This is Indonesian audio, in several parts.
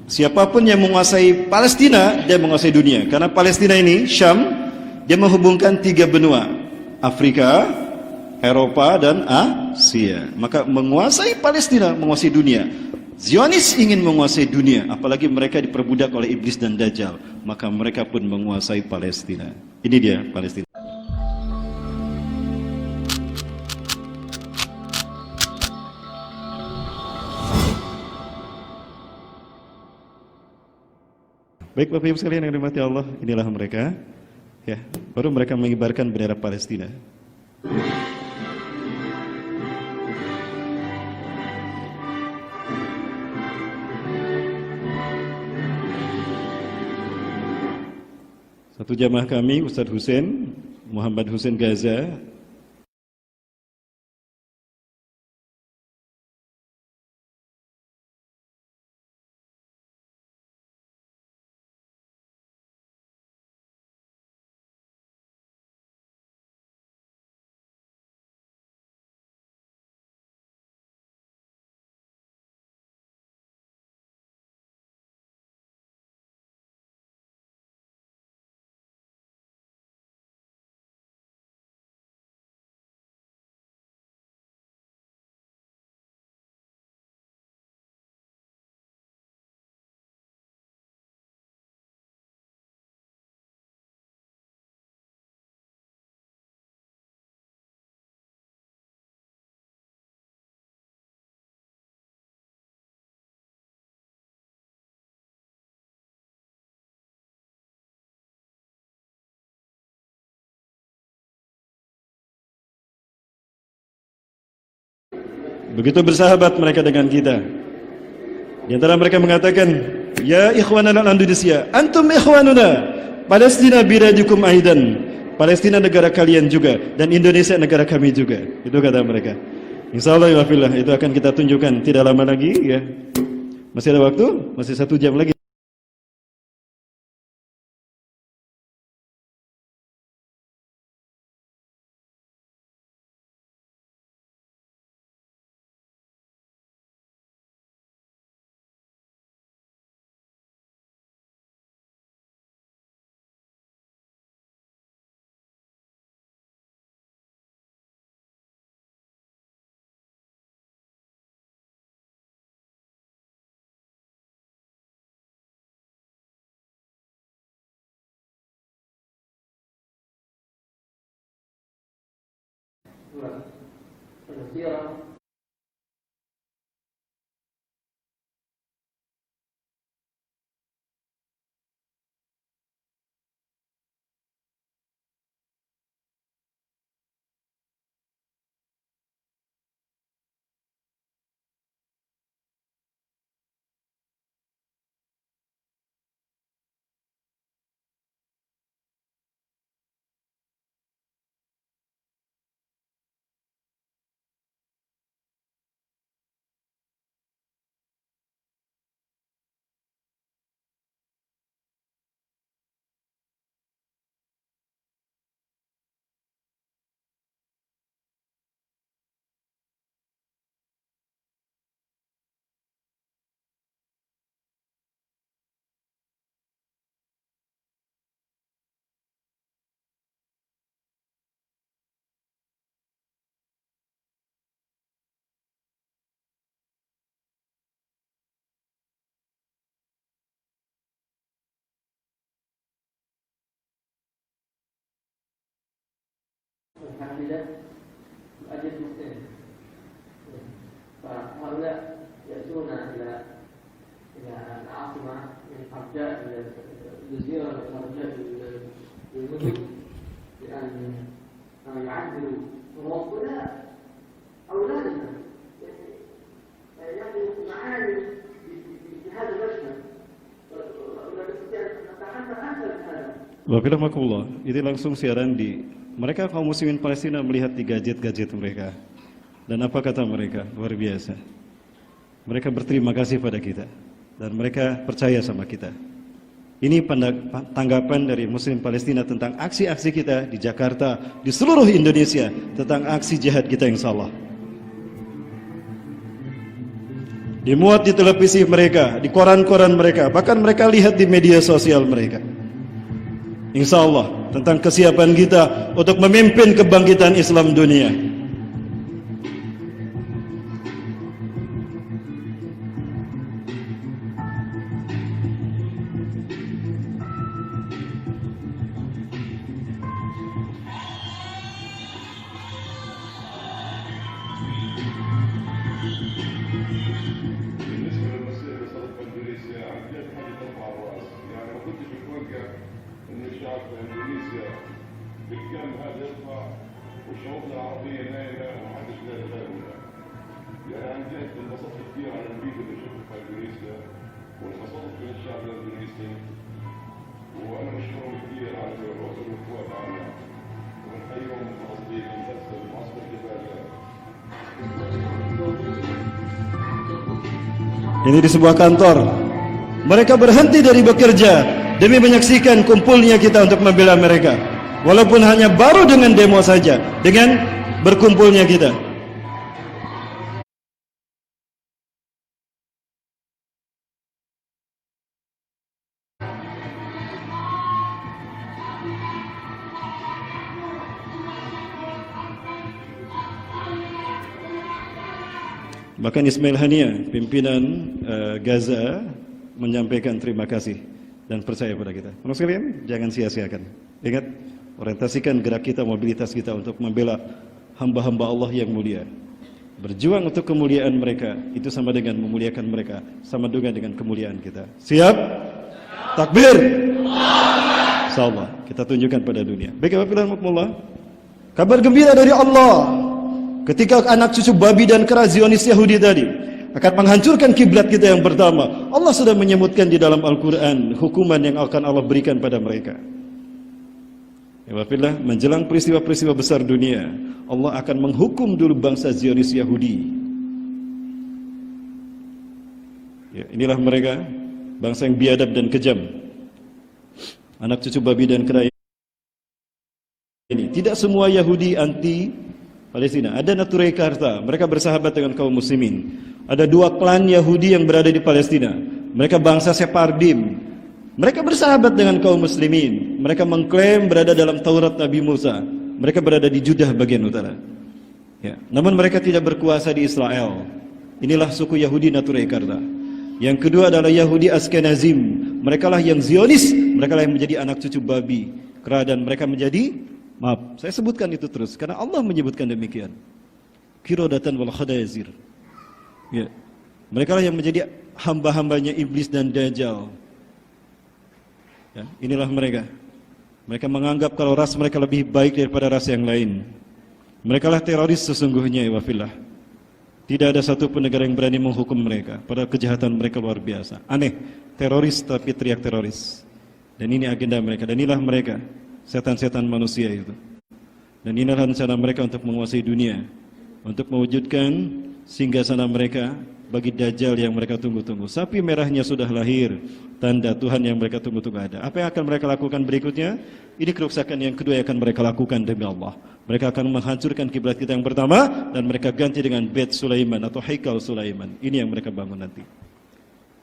Siapapun yang menguasai Palestina, dia menguasai dunia. Karena Palestina ini, Syam, dia menghubungkan 3 benua. Afrika, Eropa, dan Asia. Maka menguasai Palestina, menguasai dunia. Zionis ingin menguasai dunia, apalagi mereka diperbudak oleh iblis dan dajjal. Maka mereka pun menguasai Palestina. Ini dia Palestina. Baik Bapak Ibu sekalian yang dirahmati Allah, inilah mereka. Ya, baru mereka mengibarkan bendera Palestina. Satu jamaah kami, Ustadz Husain, Muhammad Husain Gaza, begitu bersahabat mereka dengan kita. Di antara mereka mengatakan, ya ikhwanana al-Indonesia, antum ikhwanuna, Palestina birajukum aidan. Palestina negara kalian juga, dan Indonesia negara kami juga. Itu kata mereka. Insyaallah ya fillah, itu akan kita tunjukkan tidak lama lagi ya. Masih ada waktu? Masih 1 jam lagi. الحاملة تؤدي المسلم فهؤلاء يأتون إلى العاصمة من أرجاء الجزيرة ومن أرجاء المدن لأن يعدلوا وهؤلاء أولادنا يعني معاني في هذا المشهد ولا نستطيع أن نتحدث أكثر من هذا. Waalaikumsalam. Ini langsung siaran di mereka kaum muslimin Palestina melihat di gadget-gadget mereka. Dan apa kata mereka? Luar biasa. Mereka berterima kasih pada kita dan mereka percaya sama kita. Ini tanggapan dari muslim Palestina tentang aksi-aksi kita di Jakarta, di seluruh Indonesia, tentang aksi jihad kita insyaallah. dimuat di televisi mereka, di koran-koran mereka, bahkan mereka lihat di media sosial mereka. Insya Allah tentang kesiapan kita untuk memimpin kebangkitan Islam dunia. بالنسبة للمسيرة اللي صارت في اندونيسيا عن جد حاجة ترفع الراس، يعني ما كنتش متوقع إن الشعب في اندونيسيا بالكم هذا يطلع وشعوبنا العربية نايمة ومحدش لاقي بالها. يعني عن جد انبسطت كثير على الفيديو اللي شفته في اندونيسيا وانبسطت من الشعب الاندونيسي وأنا مشكورهم كثير على الوصول والقوة معنا ونحييهم من فلسطين بس معسكر جبال. Ini di sebuah kantor. Mereka berhenti dari bekerja demi menyaksikan kumpulnya kita untuk membela mereka. Walaupun hanya baru dengan demo saja, dengan berkumpulnya kita. Bahkan Ismail Hania, pimpinan Gaza, menyampaikan terima kasih dan percaya pada kita. Teman sekalian, jangan sia-siakan. Ingat, orientasikan gerak kita, mobilitas kita untuk membela hamba-hamba Allah yang mulia. Berjuang untuk kemuliaan mereka, itu sama dengan memuliakan mereka, sama juga dengan kemuliaan kita. Siap? Takbir! Insyaallah, kita tunjukkan pada dunia. Baik, Alhamdulillah. Kabar gembira dari Allah. Ketika anak cucu babi dan kera Zionis Yahudi tadi akan menghancurkan kiblat kita yang pertama, Allah sudah menyebutkan di dalam Al-Quran hukuman yang akan Allah berikan pada mereka. Ya wafillah, menjelang peristiwa-peristiwa besar dunia, Allah akan menghukum dulu bangsa Zionis Yahudi. Ya, inilah mereka, bangsa yang biadab dan kejam. Anak cucu babi dan kera ini. Tidak semua Yahudi anti Palestina. Ada Naturai Karta, mereka bersahabat dengan kaum muslimin. Ada dua klan Yahudi yang berada di Palestina. Mereka bangsa Sephardim. Mereka bersahabat dengan kaum muslimin. Mereka mengklaim berada dalam Taurat Nabi Musa. Mereka berada di Judah bagian utara. Ya. Namun mereka tidak berkuasa di Israel. Inilah suku Yahudi Naturai Karta. Yang kedua adalah Yahudi Askenazim. Mereka lah yang Zionis. Mereka lah yang menjadi anak cucu babi, kera, dan mereka menjadi, maaf, saya sebutkan itu terus karena Allah menyebutkan demikian. Qiradatan wal khadazir. Ya. Mereka lah yang menjadi hamba-hambanya iblis dan dajjal. Ya, inilah mereka. Mereka menganggap kalau ras mereka lebih baik daripada ras yang lain. Mereka lah teroris sesungguhnya, ya wafillah. Tidak ada satupun negara yang berani menghukum mereka. Padahal kejahatan mereka luar biasa. Aneh, teroris tapi teriak teroris. Dan ini agenda mereka. Dan inilah mereka, setan-setan manusia itu. Dan inilah rencana mereka untuk menguasai dunia, untuk mewujudkan singgasana mereka bagi Dajjal yang mereka tunggu-tunggu. Sapi merahnya sudah lahir, tanda Tuhan yang mereka tunggu-tunggu ada. Apa yang akan mereka lakukan berikutnya? Ini kerusakan yang kedua yang akan mereka lakukan demi Allah. Mereka akan menghancurkan kiblat kita yang pertama dan mereka ganti dengan Bait Sulaiman atau Haikal Sulaiman. Ini yang mereka bangun nanti.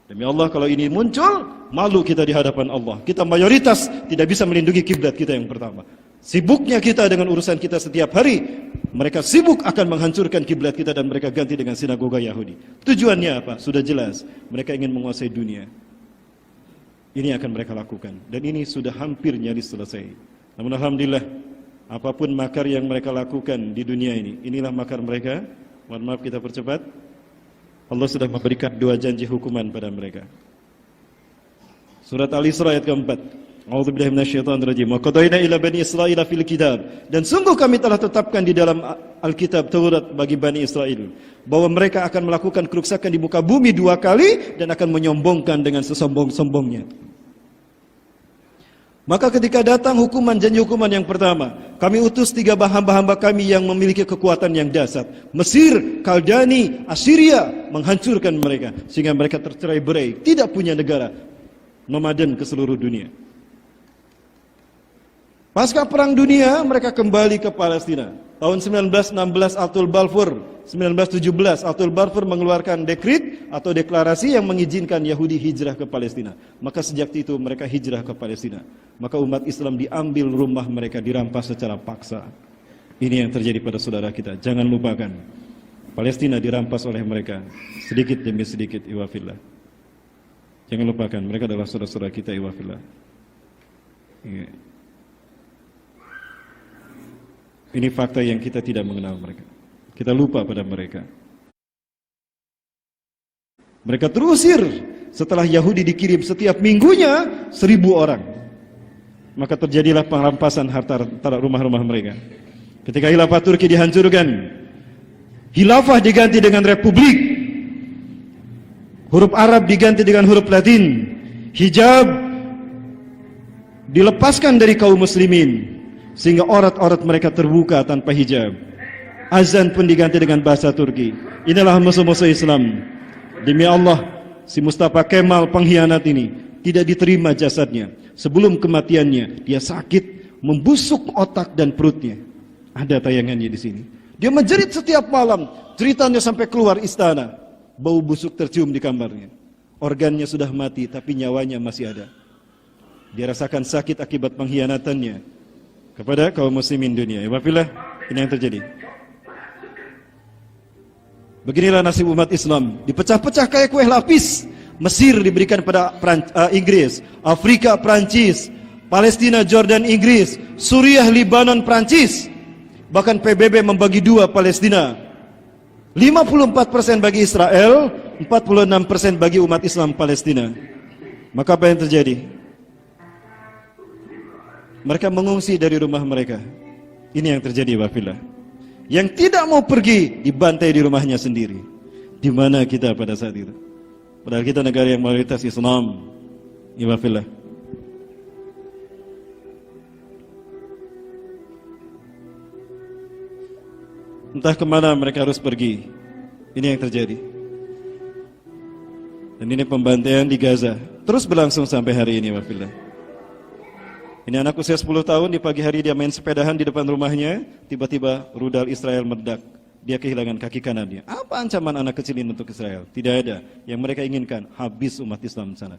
Demi Allah, kalau ini muncul, malu kita di hadapan Allah. Kita mayoritas tidak bisa melindungi kiblat kita yang pertama. Sibuknya kita dengan urusan kita setiap hari, mereka sibuk akan menghancurkan kiblat kita dan mereka ganti dengan sinagoga Yahudi. Tujuannya apa? Sudah jelas. Mereka ingin menguasai dunia. Ini akan mereka lakukan. Dan ini sudah hampir nyaris selesai. Namun alhamdulillah, apapun makar yang mereka lakukan di dunia ini, inilah makar mereka. Mohon maaf kita percepat. Allah sudah memberikan dua janji hukuman pada mereka. Surat Al-Isra ayat keempat. A'udzubillahi minasyaitonirrajim. Wa qadaina ila bani Israila fil kitab. Dan sungguh kami telah tetapkan di dalam Alkitab Taurat bagi Bani Israel bahwa mereka akan melakukan kerusakan di muka bumi 2 kali dan akan menyombongkan dengan sesombong-sombongnya. Maka ketika datang hukuman, janji hukuman yang pertama, kami utus 3 hamba-hamba kami yang memiliki kekuatan yang dahsyat. Mesir, Kaldani, Assyria, menghancurkan mereka sehingga mereka tercerai-berai, tidak punya negara, nomaden ke seluruh dunia. Pasca Perang Dunia, mereka kembali ke Palestina. Tahun 1916 Atul Balfour, 1917 Atul Balfour mengeluarkan dekrit atau deklarasi yang mengizinkan Yahudi hijrah ke Palestina. Maka sejak itu mereka hijrah ke Palestina. Maka umat Islam diambil rumah mereka, dirampas secara paksa. Ini yang terjadi pada saudara kita. Jangan lupakan, Palestina dirampas oleh mereka sedikit demi sedikit, iwafillah. Jangan lupakan, mereka adalah saudara-saudara kita, iwafillah. Ini fakta yang kita tidak mengenal mereka. Kita lupa pada mereka. Mereka terusir setelah Yahudi dikirim setiap minggunya 1.000 orang. Maka terjadilah perampasan harta rumah-rumah mereka. Ketika khilafah Turki dihancurkan, khilafah diganti dengan republik. Huruf Arab diganti dengan huruf Latin. Hijab dilepaskan dari kaum muslimin, sehingga aurat-aurat mereka terbuka tanpa hijab. Azan pun diganti dengan bahasa Turki. Inilah musuh-musuh Islam. Demi Allah, si Mustafa Kemal pengkhianat ini tidak diterima jasadnya. Sebelum kematiannya, dia sakit, membusuk otak dan perutnya. Ada tayangannya di sini. Dia menjerit setiap malam, ceritanya sampai keluar istana. Bau busuk tercium di kamarnya. Organnya sudah mati, tapi nyawanya masih ada. Dia rasakan sakit akibat pengkhianatannya kepada kaum muslimin dunia. Wafillah, ini yang terjadi. Beginilah nasib umat Islam, dipecah-pecah kayak kue lapis. Mesir diberikan pada Inggris, Afrika Prancis, Palestina Jordan Inggris, Suriah Libanon Prancis. Bahkan PBB membagi dua Palestina. 54% bagi Israel, 46% bagi umat Islam Palestina. Maka apa yang terjadi? Mereka mengungsi dari rumah mereka. Ini yang terjadi, wafillah. Yang tidak mau pergi dibantai di rumahnya sendiri. Di mana kita pada saat itu? Padahal kita negara yang mayoritas Islam. Ya, wafillah. Entah kemana mereka harus pergi. Ini yang terjadi. Dan ini pembantaian di Gaza terus berlangsung sampai hari ini, wafillah. Ini anak usia 10 tahun, di pagi hari dia main sepedahan di depan rumahnya, tiba-tiba rudal Israel meledak. Dia kehilangan kaki kanannya. Apa ancaman anak kecil ini untuk Israel? Tidak ada. Yang mereka inginkan, habis umat Islam di sana.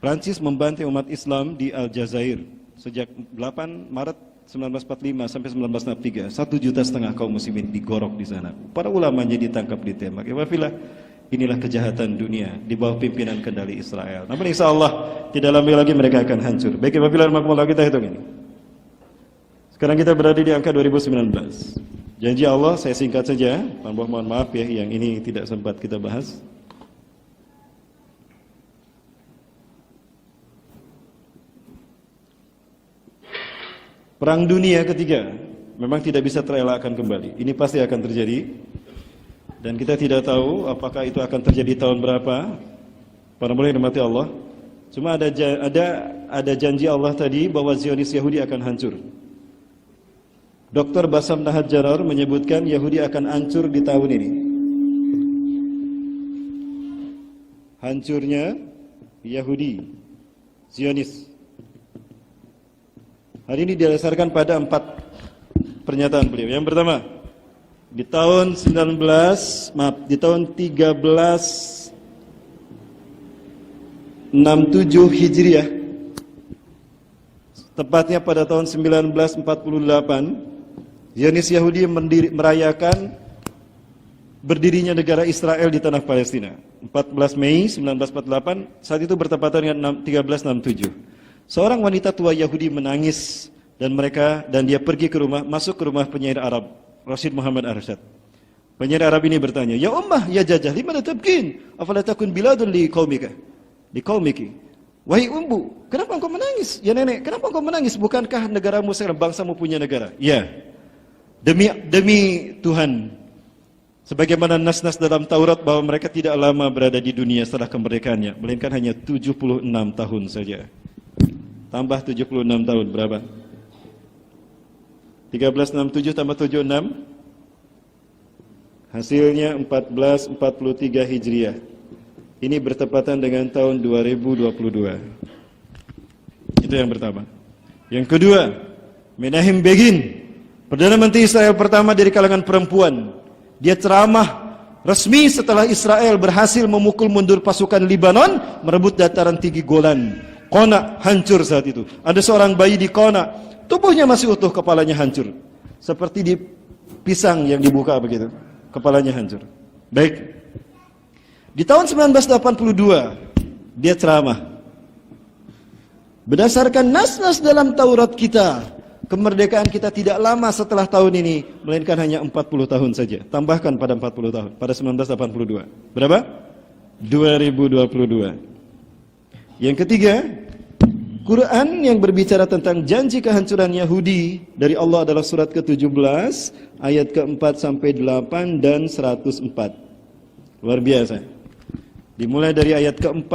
Prancis membantai umat Islam di Aljazair sejak 8 Maret 1945 sampai 1963. 1,5 juta kaum muslimin digorok di sana. Para ulamanya ditangkap, ditembak. Ya wafillah, inilah kejahatan dunia di bawah pimpinan kendali Israel. Namun insya Allah tidak lama lagi mereka akan hancur. Baik, wafillah, makmullah, kita hitung ini. Sekarang kita berada di angka 2019. Janji Allah, saya singkat saja. Mohon maaf ya, yang ini tidak sempat kita bahas. Perang dunia ketiga memang tidak bisa terelakkan kembali. Ini pasti akan terjadi. Dan kita tidak tahu apakah itu akan terjadi tahun berapa. Para mulai dimati Allah. Cuma ada janji Allah tadi bahwa Zionis Yahudi akan hancur. Dr. Bassam Nahar menyebutkan Yahudi akan hancur di tahun ini. Hancurnya Yahudi, Zionis. Hari ini didasarkan pada 4 pernyataan beliau. Yang pertama, di tahun 1367 Hijriah, tepatnya pada tahun 1948, Zionis Yahudi merayakan berdirinya negara Israel di tanah Palestina. 14 Mei 1948, saat itu bertepatan dengan 1367. Seorang wanita tua Yahudi menangis dan dia pergi masuk ke rumah penyair Arab, Rashid Muhammad Arsyad. Penyair Arab ini bertanya, "Ya ummah, ya jajah, limana tabkin? Afala takun biladun li qaumiki?" Wahai umbu, kenapa engkau menangis? Ya nenek, kenapa engkau menangis? Bukankah negaramu sekarang, bangsamu punya negara? Ya. Demi Tuhan, sebagaimana nas-nas dalam Taurat bahwa mereka tidak lama berada di dunia setelah kemerdekaannya, melainkan hanya 76 tahun saja. tambah 76 tahun, berapa? 1367 tambah 76, hasilnya 1443 Hijriah. Ini bertepatan dengan tahun 2022. Itu yang pertama. Yang kedua, Menachem Begin, Perdana Menteri Israel pertama dari kalangan perempuan. Dia ceramah resmi setelah Israel berhasil memukul mundur pasukan Libanon, merebut dataran tinggi Golan. Qona hancur saat itu. Ada seorang bayi di Qona, tubuhnya masih utuh, kepalanya hancur. Seperti di pisang yang dibuka begitu. Kepalanya hancur. Baik. Di tahun 1982, dia ceramah. Berdasarkan nas-nas dalam Taurat kita, kemerdekaan kita tidak lama setelah tahun ini, melainkan hanya 40 tahun saja. Tambahkan pada 40 tahun, pada 1982. Berapa? 2022. Yang ketiga, Quran yang berbicara tentang janji kehancuran Yahudi dari Allah adalah surat ke-17, ayat ke-4 sampai 8 dan 104. Luar biasa. Dimulai dari ayat ke-4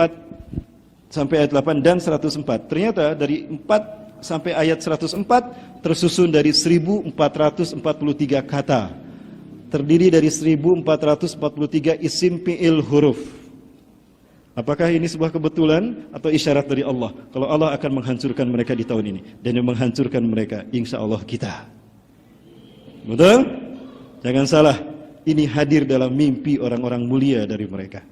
sampai ayat 8 dan 104. Ternyata dari 4 sampai ayat 104 tersusun dari 1443 kata. Terdiri dari 1443 isim fi'il huruf. Apakah ini sebuah kebetulan atau isyarat dari Allah kalau Allah akan menghancurkan mereka di tahun ini, dan yang menghancurkan mereka insya Allah kita. Betul? Jangan salah, ini hadir dalam mimpi orang-orang mulia dari mereka.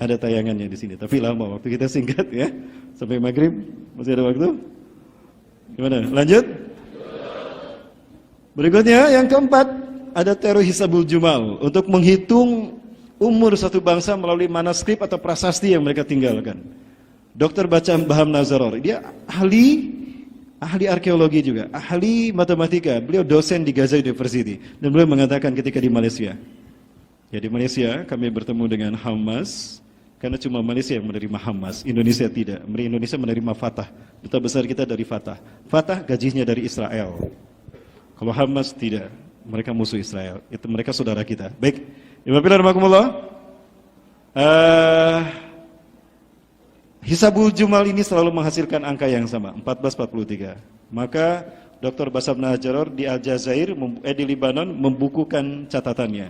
Ada tayangannya di sini, tapi lama, waktu kita singkat ya. Sampai maghrib, masih ada waktu? Gimana? Lanjut? Berikutnya, yang keempat, ada teori Hisabul Jumal untuk menghitung umur satu bangsa melalui manuskrip atau prasasti yang mereka tinggalkan. Dr. Baham Nazaror, dia ahli arkeologi juga, ahli matematika. Beliau dosen di Gaza University, dan beliau mengatakan ketika di Malaysia, ya di Malaysia kami bertemu dengan Hamas. Karena cuma Malaysia yang menerima Hamas, Indonesia tidak. Indonesia menerima Fatah. Duta besar kita dari Fatah. Fatah gajinya dari Israel. Kalau Hamas tidak, mereka musuh Israel. Itu mereka saudara kita. Baik, Hisabul Jumal ini selalu menghasilkan angka yang sama, 1443. Maka Dr. Basam Najaror di Aljazair, di Libanon membukukan catatannya.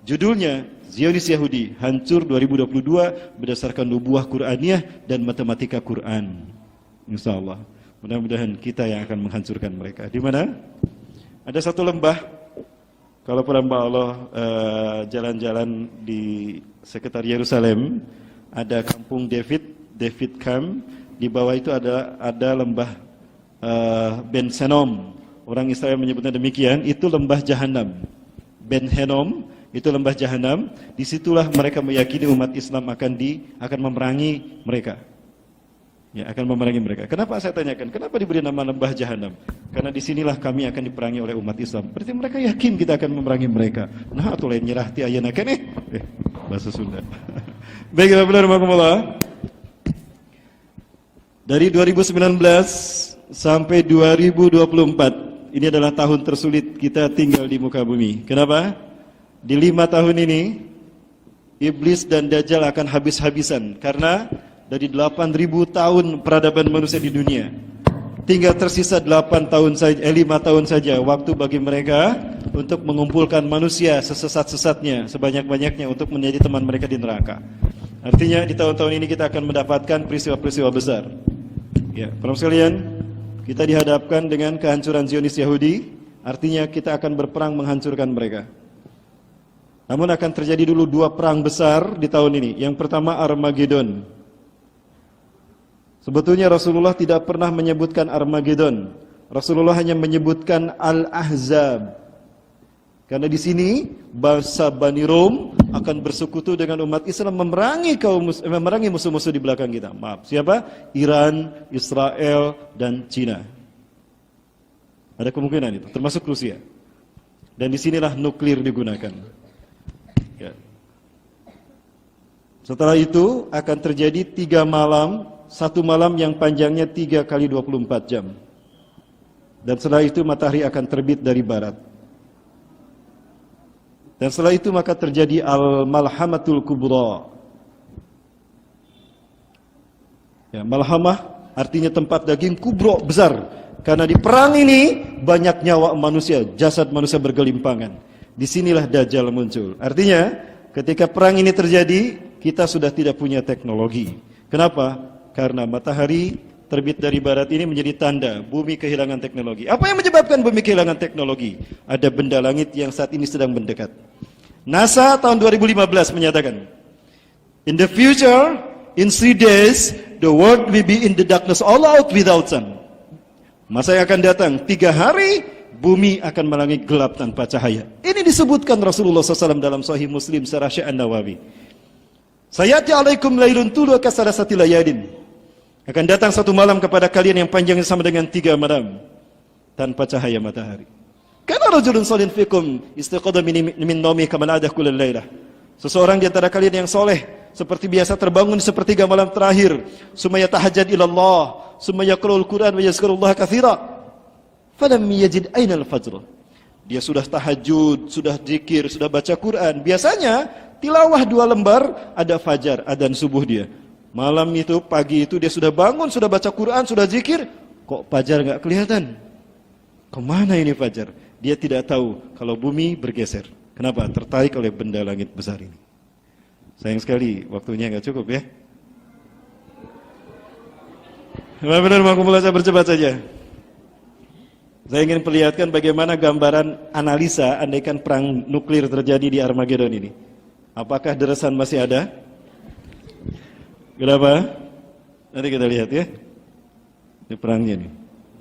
Judulnya Zionis Yahudi hancur 2022 berdasarkan nubuah Qur'aniyah dan matematika Quran. Insyaallah. Mudah-mudahan kita yang akan menghancurkan mereka. Di mana? Ada satu lembah. Kalau para hamba Allah jalan-jalan di sekitar Yerusalem, ada kampung David Camp. Di bawah itu ada lembah Ben Hinnom. Orang Israel menyebutnya demikian. Itu lembah Jahanam. Ben Hinnom itu lembah Jahanam. Disitulah mereka meyakini umat Islam akan memerangi mereka. Ya, akan memerangi mereka. Kenapa saya tanyakan? Kenapa diberi nama lembah Jahanam? Karena disinilah kami akan diperangi oleh umat Islam. Berarti mereka yakin kita akan memerangi mereka. Nah, atau lain nyerah ti ayeuna keneh. Bahasa Sunda. Baik, benar rahmatullah. Dari 2019 sampai 2024, ini adalah tahun tersulit kita tinggal di muka bumi. Kenapa? Di 5 tahun ini, iblis dan Dajjal akan habis-habisan. Karena dari 8.000 tahun peradaban manusia di dunia, tinggal tersisa 5 tahun saja waktu bagi mereka untuk mengumpulkan manusia sesesat-sesatnya, sebanyak-banyaknya untuk menjadi teman mereka di neraka. Artinya di tahun-tahun ini kita akan mendapatkan peristiwa-peristiwa besar. Ya, para sekalian, kita dihadapkan dengan kehancuran Zionis Yahudi, artinya kita akan berperang menghancurkan mereka. Namun akan terjadi dulu 2 perang besar di tahun ini. Yang pertama Armageddon. Sebetulnya Rasulullah tidak pernah menyebutkan Armageddon. Rasulullah hanya menyebutkan Al-Ahzab. Karena di sini bangsa Bani Rom akan bersekutu dengan umat Islam memerangi musuh-musuh di belakang kita. Maaf, siapa? Iran, Israel, dan Cina. Ada kemungkinan itu, termasuk Rusia. Dan disinilah nuklir digunakan. Ya. Setelah itu akan terjadi 3 malam, 1 malam yang panjangnya 3 kali 24 jam. Dan setelah itu matahari akan terbit dari barat. Dan setelah itu maka terjadi Al-Malhamatul Kubra. Ya, Malhamah artinya tempat daging kubro, besar. Karena di perang ini banyak nyawa manusia, jasad manusia bergelimpangan. Disinilah Dajjal muncul. Artinya ketika perang ini terjadi, kita sudah tidak punya teknologi. Kenapa? Karena matahari terbit dari barat ini menjadi tanda bumi kehilangan teknologi. Apa yang menyebabkan bumi kehilangan teknologi? Ada benda langit yang saat ini sedang mendekat. NASA tahun 2015 menyatakan, in the future, in 3 days, the world will be in the darkness all out without sun. Masa yang akan datang, 3 hari, bumi akan melangit gelap tanpa cahaya. Ini disebutkan Rasulullah SAW dalam Sahih Muslim secara Syekh An-Nawawi. Sayati alaikum lailun tulu kasalasati layalin. Akan datang satu malam kepada kalian yang panjangnya sama dengan 3 malam tanpa cahaya matahari. Kana rajulun salin fikum istiqadha min naumi kama adah kullal lailah. Seseorang di antara kalian yang soleh seperti biasa terbangun di sepertiga malam terakhir, summa yatahajjad ila Allah, summa yaqra'ul Qur'an wa yazkurullah katsira. Falam yajid aina al-fajr. Dia sudah tahajud, sudah zikir, sudah baca Quran. Biasanya tilawah 2 lembar, ada fajar, adzan subuh dia. Malam itu, pagi itu dia sudah bangun, sudah baca Quran, sudah zikir, kok fajar enggak kelihatan? Kemana ini fajar? Dia tidak tahu kalau bumi bergeser. Kenapa? Tertarik oleh benda langit besar ini. Sayang sekali, waktunya enggak cukup ya. Benar-benar mau saya bercepat saja. Saya ingin perlihatkan bagaimana gambaran analisa andaikan perang nuklir terjadi di Armageddon ini. Apakah deresan masih ada? Kenapa? Nanti kita lihat ya. Ini perangnya nih.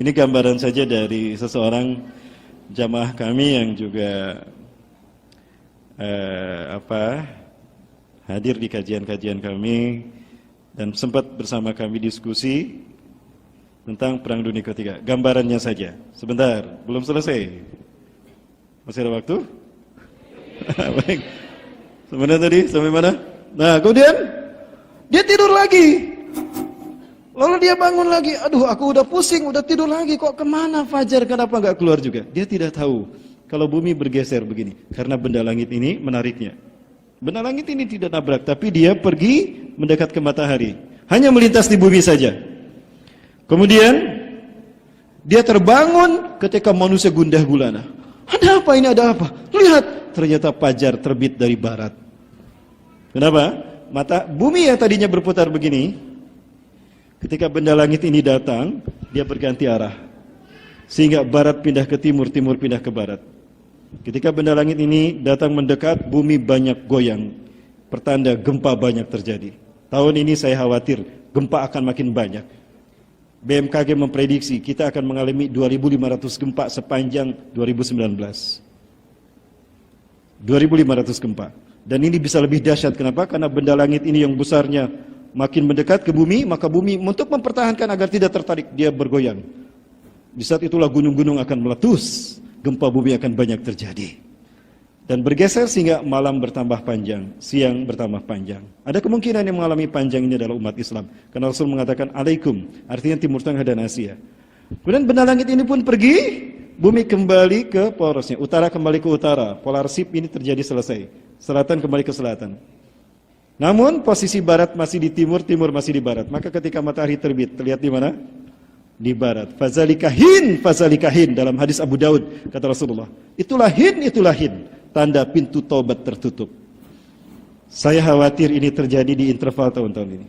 Ini gambaran saja dari seseorang jamaah kami yang juga hadir di kajian-kajian kami dan sempat bersama kami diskusi tentang Perang Dunia Ketiga. Gambarannya saja. Sebentar, belum selesai. Masih ada waktu? Baik. Sebenarnya tadi sampai mana? Nah, kemudian dia tidur lagi. Lalu dia bangun lagi. Aduh, aku udah pusing, udah tidur lagi. Kok kemana fajar? Kenapa nggak keluar juga? Dia tidak tahu kalau bumi bergeser begini. Karena benda langit ini menariknya. Benda langit ini tidak nabrak, tapi dia pergi mendekat ke matahari. Hanya melintas di bumi saja. Kemudian dia terbangun ketika manusia gundah gulana. Ada apa ini? Ada apa? Lihat, ternyata fajar terbit dari barat. Kenapa? Bumi yang tadinya berputar begini, ketika benda langit ini datang, dia berganti arah. Sehingga barat pindah ke timur, timur pindah ke barat. Ketika benda langit ini datang mendekat, bumi banyak goyang. Pertanda gempa banyak terjadi. Tahun ini saya khawatir gempa akan makin banyak. BMKG memprediksi kita akan mengalami 2.500 gempa sepanjang 2019. 2.500 gempa. Dan ini bisa lebih dahsyat. Kenapa? Karena benda langit ini yang besarnya makin mendekat ke bumi, maka bumi untuk mempertahankan agar tidak tertarik, dia bergoyang. Di saat itulah gunung-gunung akan meletus, gempa bumi akan banyak terjadi. Dan bergeser sehingga malam bertambah panjang, siang bertambah panjang. Ada kemungkinan yang mengalami panjang ini adalah umat Islam. Karena Rasul mengatakan alaikum, artinya Timur Tengah dan Asia. Kemudian benda langit ini pun pergi, bumi kembali ke porosnya, utara kembali ke utara, polar shift ini terjadi selesai, selatan kembali ke selatan. Namun posisi barat masih di timur, timur masih di barat. Maka ketika matahari terbit, terlihat di mana? Di barat. Fazalika hin dalam hadis Abu Daud kata Rasulullah. Itulah hin, tanda pintu taubat tertutup. Saya khawatir ini terjadi di interval tahun-tahun ini.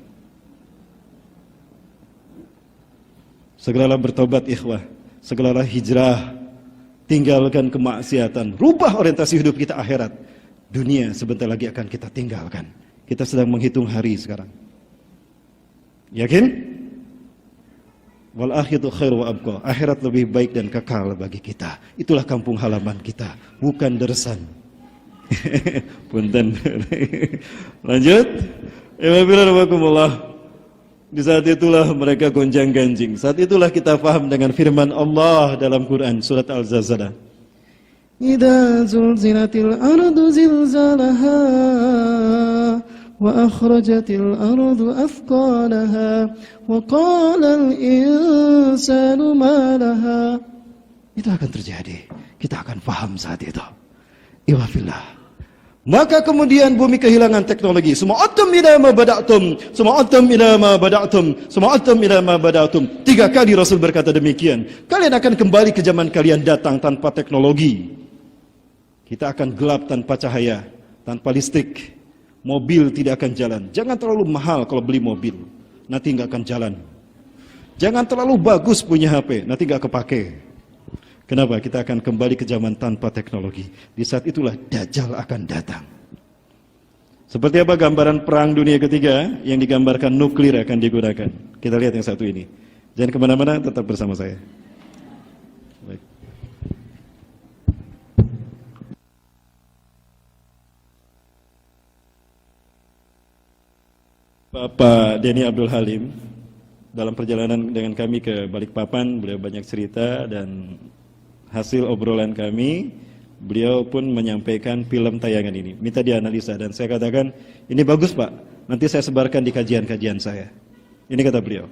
Segeralah bertobat ikhwah, segeralah hijrah, tinggalkan kemaksiatan, rubah orientasi hidup kita akhirat. Dunia sebentar lagi akan kita tinggalkan. Kita sedang menghitung hari sekarang. Yakin? Wal akhiru khairu wa abqa. Akhirat lebih baik dan kekal bagi kita. Itulah kampung halaman kita, bukan deresan. Punten. Lanjut. Di saat itulah mereka gonjang-ganjing. Saat itulah kita paham dengan firman Allah dalam Quran surat Al-Zalzalah. Idza zulzilatil ardu zilzalaha wa akhrajatil ardu athqalaha wa qala al-insanu ma laha. Itu akan terjadi. Kita akan paham saat itu. Iwafillah. Maka kemudian bumi kehilangan teknologi. Suma'atum ila ma bada'tum, suma'atum ila ma bada'tum, suma'atum ila ma bada'tum. 3 kali Rasul berkata demikian. Kalian akan kembali ke zaman kalian datang tanpa teknologi. Kita akan gelap tanpa cahaya, tanpa listrik. Mobil tidak akan jalan. Jangan terlalu mahal kalau beli mobil, nanti nggak akan jalan. Jangan terlalu bagus punya HP, nanti nggak kepake. Kenapa? Kita akan kembali ke zaman tanpa teknologi. Di saat itulah Dajjal akan datang. Seperti apa gambaran perang dunia ketiga yang digambarkan nuklir akan digunakan. Kita lihat yang satu ini. Jangan kemana-mana, tetap bersama saya. Baik. Bapak Denny Abdul Halim, dalam perjalanan dengan kami ke Balikpapan, beliau banyak cerita dan hasil obrolan kami, beliau pun menyampaikan film tayangan ini. Minta dianalisa dan saya katakan, ini bagus Pak, nanti saya sebarkan di kajian-kajian saya. Ini kata beliau.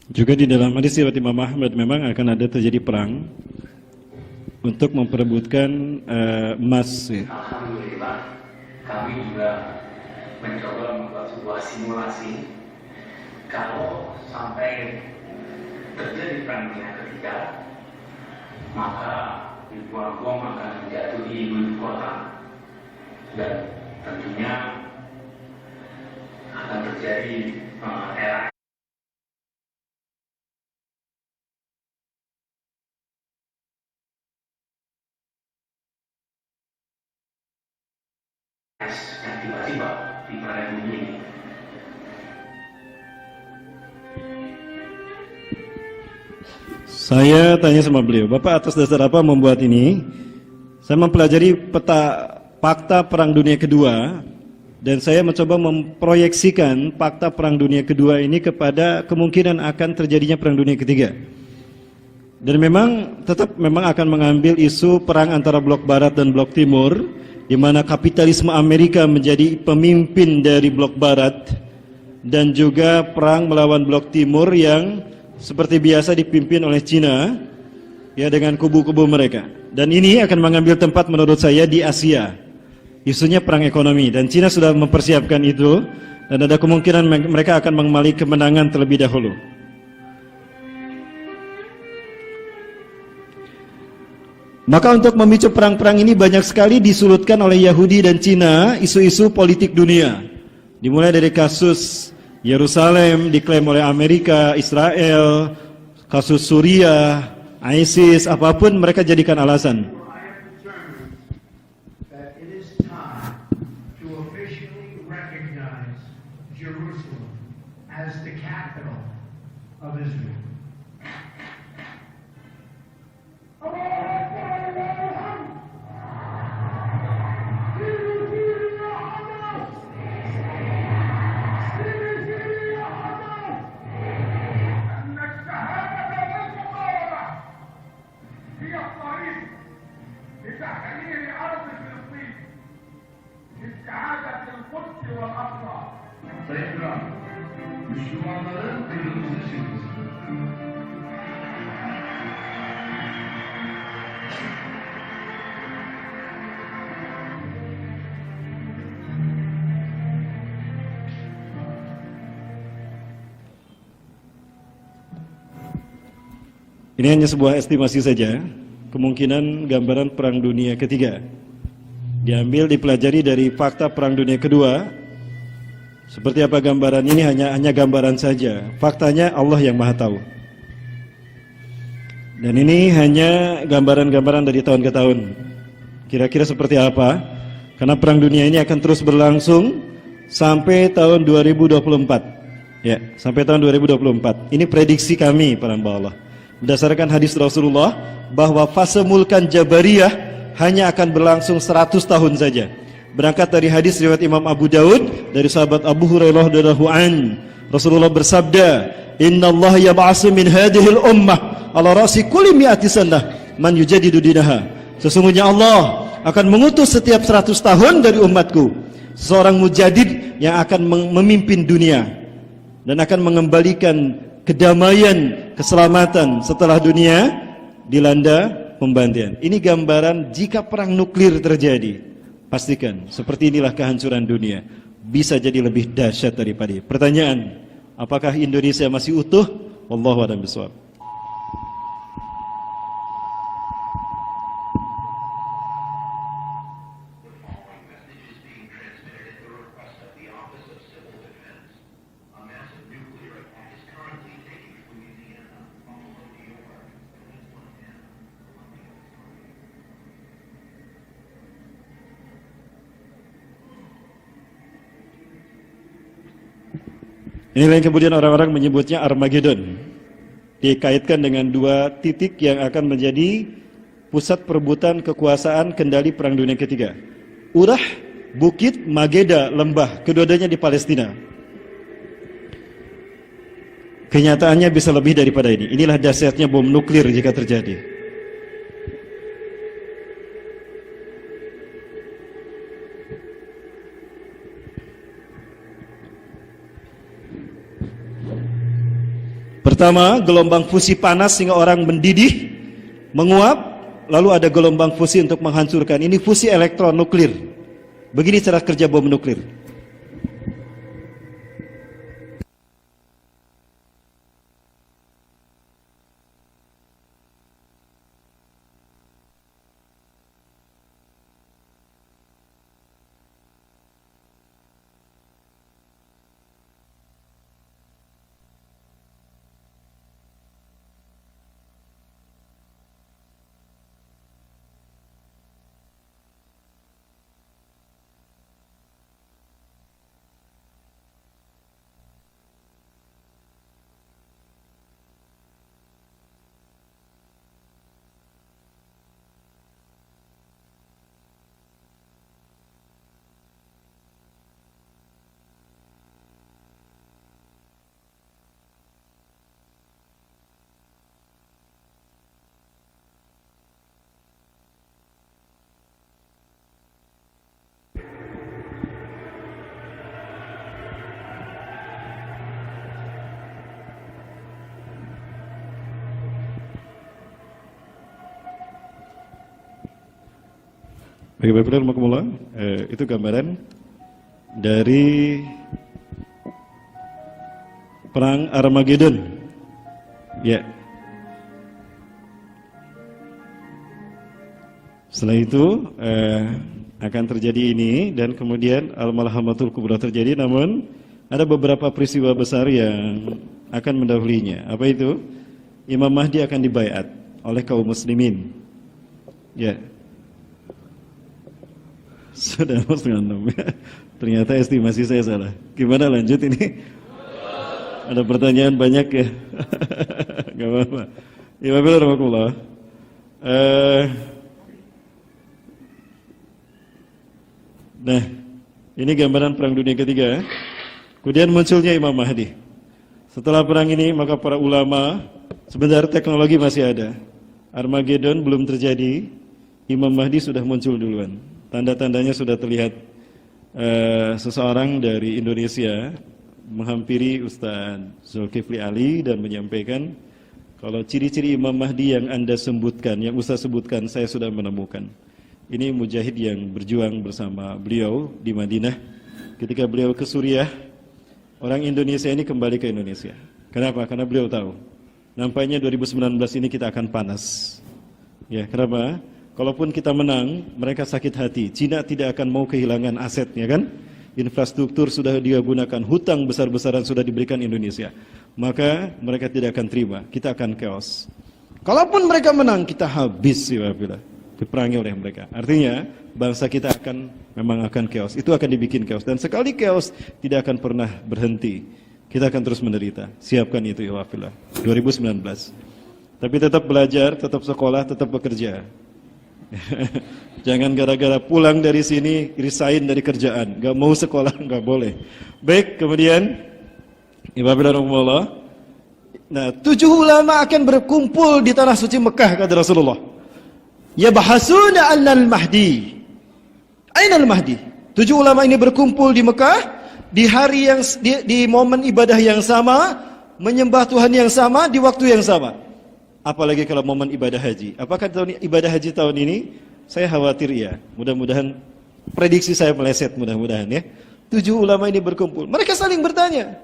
Juga di dalam hadis riwayat Imam Ahmad memang akan ada terjadi perang untuk memperebutkan emas. Alhamdulillah, kami juga mencoba membuat sebuah simulasi kalau sampai terjadi perang dunia ketiga, maka ribuan bom akan menjatuhi ibu kota dan tentunya terjadi era es yang tiba-tiba di planet bumi ini. Saya tanya sama beliau, Bapak atas dasar apa membuat ini? Saya mempelajari peta fakta Perang Dunia Kedua dan saya mencoba memproyeksikan fakta Perang Dunia Kedua ini kepada kemungkinan akan terjadinya Perang Dunia Ketiga. Dan memang akan mengambil isu perang antara blok barat dan blok timur, di mana kapitalisme Amerika menjadi pemimpin dari blok barat, dan juga perang melawan blok timur yang seperti biasa dipimpin oleh Cina, ya, dengan kubu-kubu mereka. Dan ini akan mengambil tempat menurut saya di Asia. Isunya perang ekonomi, dan Cina sudah mempersiapkan itu, dan ada kemungkinan mereka akan mengambil kemenangan terlebih dahulu. Maka untuk memicu perang-perang ini banyak sekali disulutkan oleh Yahudi dan Cina isu-isu politik dunia. Dimulai dari kasus Yerusalem diklaim oleh Amerika, Israel, kasus Suriah, ISIS, apapun mereka jadikan alasan. I am determined that it is time to officially recognize Jerusalem as the capital of Israel. أن الشهادة والمقاومة هي الطريق لتحرير أرض فلسطين لاستعادة القدس والأقصى. Sayın Kral, Müslümanların kırmızı çizgisi. Ini hanya sebuah estimasi saja, kemungkinan gambaran Perang Dunia Ketiga. Diambil dipelajari dari fakta Perang Dunia Kedua. Seperti apa gambaran ini hanya gambaran saja. Faktanya Allah yang Maha tahu. Dan ini hanya gambaran-gambaran dari tahun ke tahun. Kira-kira seperti apa? Karena Perang Dunia ini akan terus berlangsung sampai tahun 2024. Ya, sampai tahun 2024. Ini prediksi kami para hamba Allah. Berdasarkan hadis Rasulullah bahwa fase mulkan Jabariyah hanya akan berlangsung 100 tahun saja. Berangkat dari hadis riwayat Imam Abu Daud dari sahabat Abu Hurairah radhiyallahu an, Rasulullah bersabda, "Innallaha yab'atsu min hadhil ummah ala ra'si kulli mi'ati sanah man yujadidu dinaha." Sesungguhnya Allah akan mengutus setiap 100 tahun dari umatku seorang mujadid yang akan memimpin dunia dan akan mengembalikan kedamaian, keselamatan setelah dunia dilanda pembantian. Ini gambaran jika perang nuklir terjadi. Pastikan seperti inilah kehancuran dunia. Bisa jadi lebih dahsyat daripada ini. Pertanyaan, apakah Indonesia masih utuh? Wallahu a'lam bishawab. Inilah yang kemudian orang-orang menyebutnya Armageddon. Dikaitkan dengan dua titik yang akan menjadi pusat perebutan kekuasaan kendali Perang Dunia Ketiga. Urah, Bukit, Mageda, Lembah, kedua-duanya di Palestina. Kenyataannya bisa lebih daripada ini. Inilah dahsyatnya bom nuklir jika terjadi. Pertama, gelombang fusi panas sehingga orang mendidih, menguap, lalu ada gelombang fusi untuk menghancurkan. Ini fusi elektron nuklir. Begini cara kerja bom nuklir. Baik-baik, itu gambaran dari perang Armageddon. Ya. Setelah itu akan terjadi ini, dan kemudian Al-Malhamatul Kubra terjadi, namun ada beberapa peristiwa besar yang akan mendahulunya. Apa itu? Imam Mahdi akan dibaiat oleh kaum muslimin. Ya. Sudah mau 5:30 ya. Ternyata estimasi saya salah. Gimana lanjut ini? Ada pertanyaan banyak ya. Gak apa-apa. Ya, Bismillah. Nah, ini gambaran perang dunia ketiga. Kemudian munculnya Imam Mahdi. Setelah perang ini, maka para ulama, sebentar teknologi masih ada. Armageddon belum terjadi, Imam Mahdi sudah muncul duluan. Tanda-tandanya sudah terlihat. Seseorang dari Indonesia menghampiri Ustaz Zulkifli Ali dan menyampaikan, kalau ciri-ciri Imam Mahdi yang Anda sebutkan, yang Ustaz sebutkan, saya sudah menemukan. Ini mujahid yang berjuang bersama beliau di Madinah. Ketika beliau ke Suriah, orang Indonesia ini kembali ke Indonesia. Kenapa? Karena beliau tahu, nampaknya 2019 ini kita akan panas. Ya, kenapa? Kalaupun kita menang, mereka sakit hati. Cina tidak akan mau kehilangan asetnya, kan? Infrastruktur sudah dia gunakan, hutang besar-besaran sudah diberikan Indonesia. Maka mereka tidak akan terima, kita akan chaos. Kalaupun mereka menang, kita habis ya, diperangi oleh mereka. Artinya bangsa kita memang akan chaos. Itu akan dibikin chaos, dan sekali chaos tidak akan pernah berhenti. Kita akan terus menderita. Siapkan itu ya wafilah. 2019. Tapi tetap belajar, tetap sekolah, tetap bekerja. Jangan gara-gara pulang dari sini resign dari kerjaan, gak mau sekolah, gak boleh. Baik, kemudian Ibadallah. Nah, 7 ulama akan berkumpul di tanah suci Mekah, kata Rasulullah. Yabhasuna annal Mahdi. Ainal Mahdi? 7 ulama ini berkumpul di Mekah di hari yang di momen ibadah yang sama, menyembah Tuhan yang sama di waktu yang sama. Apalagi kalau momen ibadah haji. Apakah ibadah haji tahun ini? Saya khawatir ya. Mudah-mudahan prediksi saya meleset, mudah-mudahan ya. 7 ulama ini berkumpul. Mereka saling bertanya,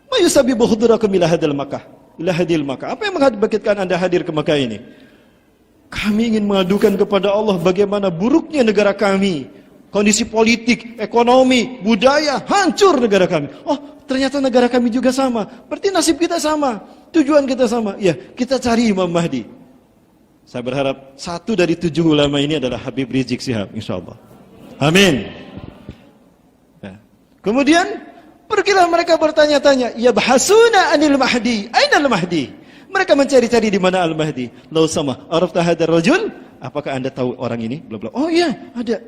"Ma yusabibu hudurakum ila hadil Makkah?" Ila hadil Makkah. Apa yang mengakibatkan Anda hadir ke Makkah ini? Kami ingin mengadukan kepada Allah bagaimana buruknya negara kami. Kondisi politik, ekonomi, budaya, hancur negara kami. Oh, ternyata negara kami juga sama. Berarti nasib kita sama, tujuan kita sama. Ya, kita cari Imam Mahdi. Saya berharap satu dari 7 ulama ini adalah Habib Rizik Syihab, insyaallah. Amin. Ya. Kemudian pergilah mereka bertanya-tanya, ya bahasuna anil Mahdi, ainal Mahdi? Mereka mencari-cari di mana Al-Mahdi. Lau sama, arafta hadar rajul? Apakah Anda tahu orang ini? Bla bla. Oh iya, ada.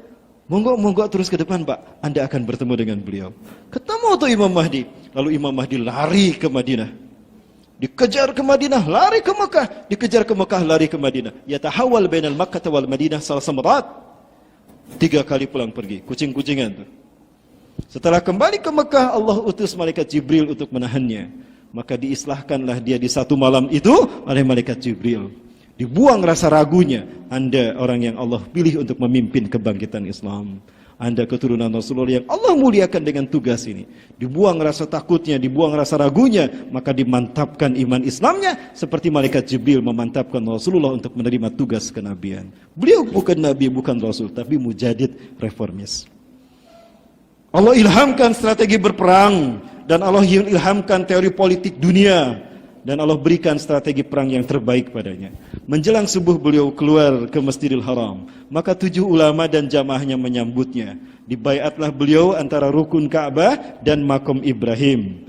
Monggo terus ke depan, Pak. Anda akan bertemu dengan beliau. Ketemu tuh Imam Mahdi. Lalu Imam Mahdi lari ke Madinah. Dikejar ke Madinah, lari ke Mekah. Dikejar ke Mekah, lari ke Madinah. Yatahawal bainal Makkah wal Madinah salasa marat. 3 kali pulang pergi, kucing-kucingan tuh. Setelah kembali ke Mekah, Allah utus malaikat Jibril untuk menahannya. Maka diislahkanlah dia di satu malam itu oleh malaikat Jibril. Dibuang rasa ragunya. Anda orang yang Allah pilih untuk memimpin kebangkitan Islam. Anda keturunan Rasulullah yang Allah muliakan dengan tugas ini. Dibuang rasa takutnya, dibuang rasa ragunya, maka dimantapkan iman Islamnya seperti malaikat Jibril memantapkan Rasulullah untuk menerima tugas kenabian. Beliau bukan nabi, bukan rasul, tapi mujadid reformis. Allah ilhamkan strategi berperang, dan Allah ilhamkan teori politik dunia, dan Allah berikan strategi perang yang terbaik padanya. Menjelang subuh beliau keluar ke Masjidil Haram, maka 7 ulama dan jamaahnya menyambutnya. Dibaiatlah beliau antara rukun Ka'bah dan makom Ibrahim.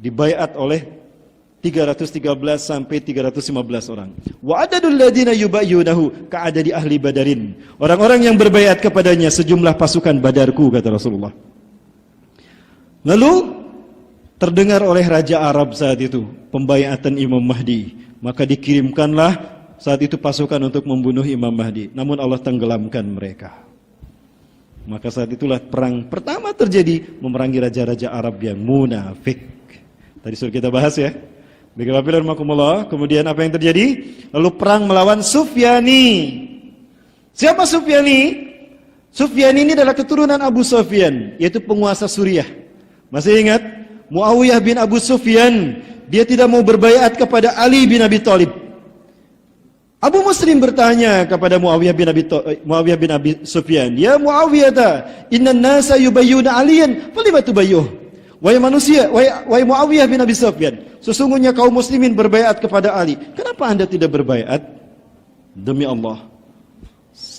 Dibaiat oleh 313 sampai 315 orang. Wa adadul ladina yubayyunahu ka'adadi ahli Badarin. Orang-orang yang berbaiat kepadanya sejumlah pasukan Badarku, kata Rasulullah. Lalu terdengar oleh Raja Arab saat itu pembaiatan Imam Mahdi, maka dikirimkanlah saat itu pasukan untuk membunuh Imam Mahdi. Namun Allah tenggelamkan mereka. Maka saat itulah perang pertama terjadi, memerangi raja-raja Arab yang munafik. Tadi sudah kita bahas ya. Kemudian apa yang terjadi? Lalu perang melawan Sufyani. Siapa Sufyani? Sufyan ini adalah keturunan Abu Sufyan, yaitu penguasa Suriah. Masih ingat? Muawiyah bin Abu Sufyan, dia tidak mau berbaiat kepada Ali bin Abi Thalib. Abu Muslim bertanya kepada Muawiyah bin Abi Sufyan, "Ya Muawiyah, innan nasa yubayyuna Aliyan, falima tubayyuh?" Wahai manusia, wahai Muawiyah bin Abi Sufyan, sesungguhnya kaum muslimin berbaiat kepada Ali. Kenapa Anda tidak berbaiat? Demi Allah,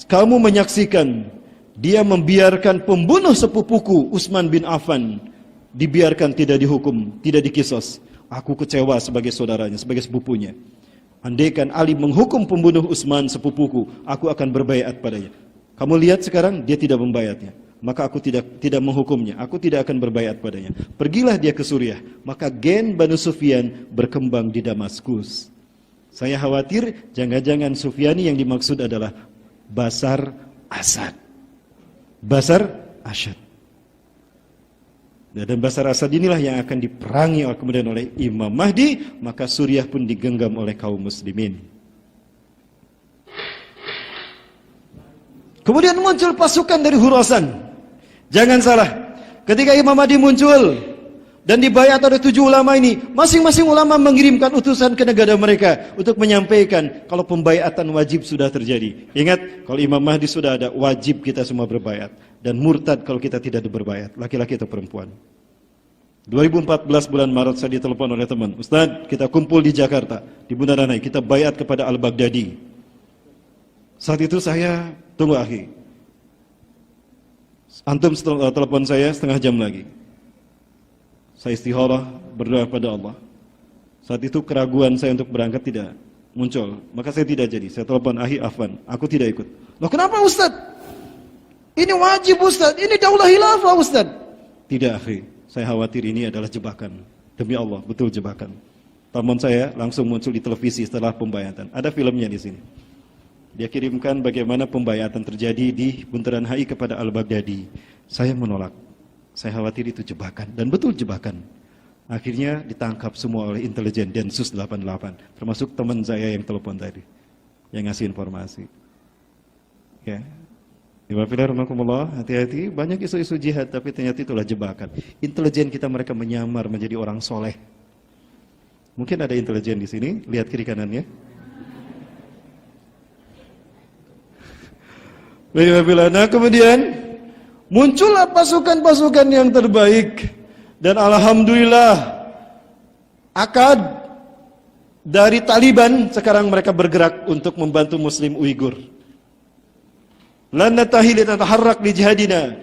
kamu menyaksikan dia membiarkan pembunuh sepupuku Utsman bin Affan dibiarkan tidak dihukum, tidak dikisos. Aku kecewa sebagai saudaranya, sebagai sepupunya. Andaikan Ali menghukum pembunuh Utsman sepupuku, aku akan berbaiat padanya. Kamu lihat sekarang dia tidak membaiatnya, maka aku tidak menghukumnya. Aku tidak akan berbaiat padanya. Pergilah dia ke Suriah, maka gen Banu Sufyan berkembang di Damaskus. Saya khawatir jangan-jangan Sufyani yang dimaksud adalah Bashar Asad. Bashar Asad. Dan Bashar Asad inilah yang akan diperangi kemudian oleh Imam Mahdi, maka Suriah pun digenggam oleh kaum muslimin. Kemudian muncul pasukan dari Khurasan. Jangan salah, ketika Imam Mahdi muncul dan dibayat oleh 7 ulama ini, masing-masing ulama mengirimkan utusan ke negara mereka untuk menyampaikan kalau pembaiatan wajib sudah terjadi. Ingat, kalau Imam Mahdi sudah ada, wajib kita semua berbaiat. Dan murtad kalau kita tidak berbaiat, laki-laki atau perempuan. 2014 bulan Maret saya ditelepon oleh teman, "Ustaz, kita kumpul di Jakarta, di Bundaran HI, kita baiat kepada Al-Baghdadi." Saat itu saya, tunggu akhi, antum telepon saya setengah jam lagi. Saya istikharah, berdoa pada Allah. Saat itu keraguan saya untuk berangkat tidak muncul, maka saya tidak jadi. Saya telepon Ahi Afwan, aku tidak ikut. Loh kenapa Ustaz? Ini wajib Ustaz, ini daulah khilafah Ustaz. Tidak akhi, saya khawatir ini adalah jebakan. Demi Allah, betul jebakan. Teman saya langsung muncul di televisi setelah pembayatan. Ada filmnya di sini. Dia kirimkan bagaimana pembayatan terjadi di Bundaran HI kepada Al-Baghdadi. Saya menolak. Saya khawatir itu jebakan, dan betul jebakan. Akhirnya ditangkap semua oleh intelijen Densus 88, termasuk teman saya yang telepon tadi, yang ngasih informasi. Ya, hati-hati, banyak isu-isu jihad, tapi ternyata itulah jebakan. Intelijen kita mereka menyamar menjadi orang soleh. Mungkin ada intelijen di sini, lihat kiri kanannya. Nah kemudian muncullah pasukan-pasukan yang terbaik, dan alhamdulillah akad dari Taliban sekarang mereka bergerak untuk membantu Muslim Uighur. Lan natahi linataharrak li jihadina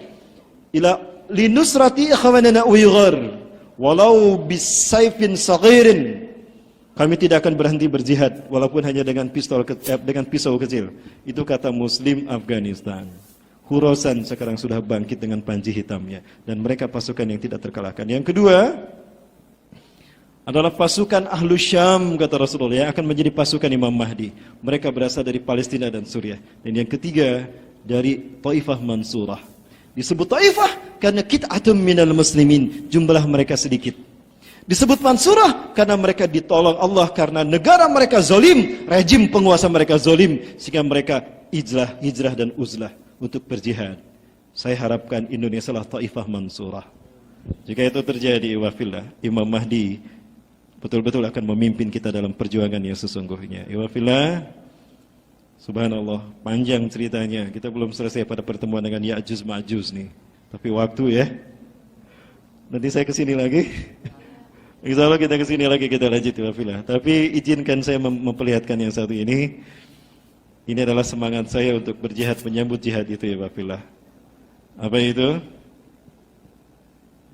ila linusrati ikhwanina Uighur walau bisayfin saghirin. Kami tidak akan berhenti berjihad walaupun hanya dengan pisau kecil. Itu kata Muslim Afghanistan. Khurasan sekarang sudah bangkit dengan panji hitamnya, dan mereka pasukan yang tidak terkalahkan. Yang kedua adalah pasukan Ahlus Syam, kata Rasulullah, yang akan menjadi pasukan Imam Mahdi. Mereka berasal dari Palestina dan Suriah. Dan yang ketiga dari Taifah Mansurah. Disebut Taifah karena qit'atun minal muslimin, jumlah mereka sedikit. Disebut Mansurah karena mereka ditolong Allah, karena negara mereka zalim, rejim penguasa mereka zalim, sehingga mereka hijrah dan uzlah untuk berjihad. Saya harapkan Indonesia lah Taifah Mansurah. Jika itu terjadi, wafillah, Imam Mahdi betul-betul akan memimpin kita dalam perjuangan yang sesungguhnya. Wafillah, subhanallah, panjang ceritanya. Kita belum selesai pada pertemuan dengan Ya'juj Ma'juj nih. Tapi waktu ya. Nanti saya kesini lagi. Insya Allah kita kesini lagi, kita lanjut wafillah. Tapi izinkan saya memperlihatkan yang satu ini. Ini adalah semangat saya untuk berjihad, menyambut jihad itu ya wafillah. Apa itu?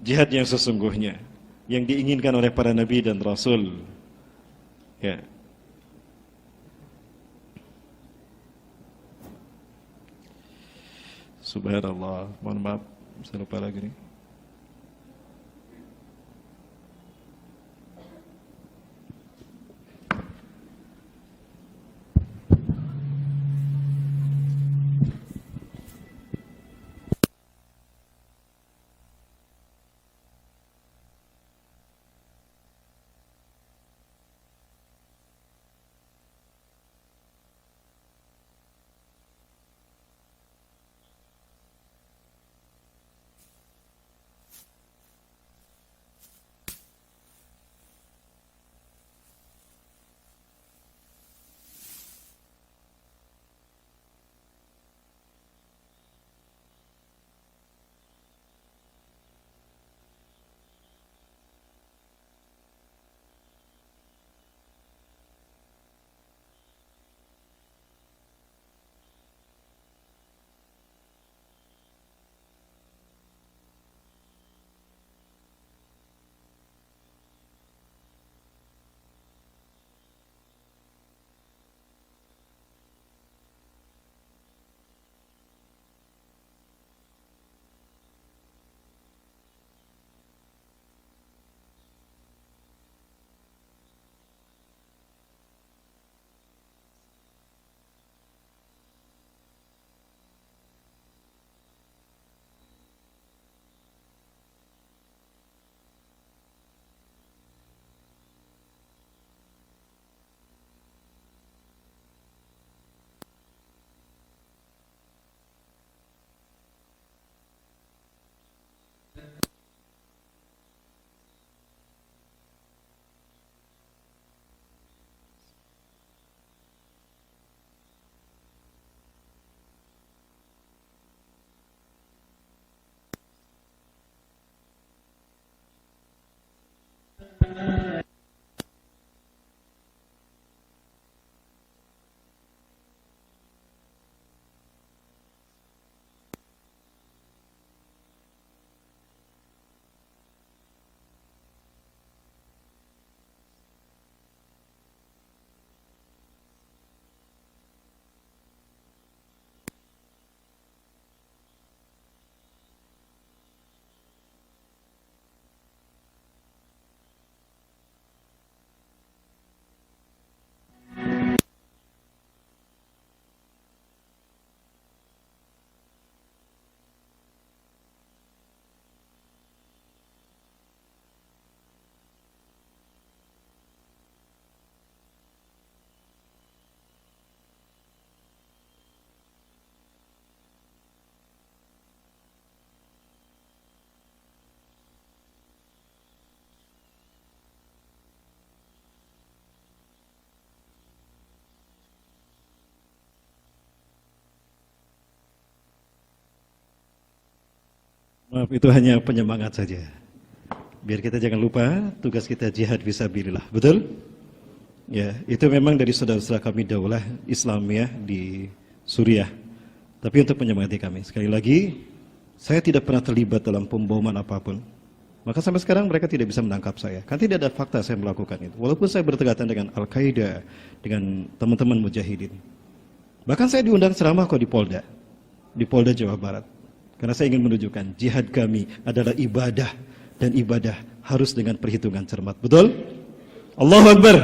Jihad yang sesungguhnya, yang diinginkan oleh para nabi dan rasul. Ya. Subhanallah, mohon maaf, saya lupa lagi nih. Maaf, itu hanya penyemangat saja. Biar kita jangan lupa tugas kita jihad fisabilillah. Betul? Ya, itu memang dari saudara-saudara kami Daulah Islamiyah di Suriah. Tapi untuk menyemangati kami, sekali lagi, saya tidak pernah terlibat dalam pemboman apapun. Maka sampai sekarang mereka tidak bisa menangkap saya. Kan tidak ada fakta saya melakukan itu. Walaupun saya bertegatan dengan Al-Qaeda, dengan teman-teman mujahidin. Bahkan saya diundang ceramah kok di Polda Jawa Barat. Karena saya ingin menunjukkan jihad kami adalah ibadah. Dan ibadah harus dengan perhitungan cermat. Betul? Allahu Akbar.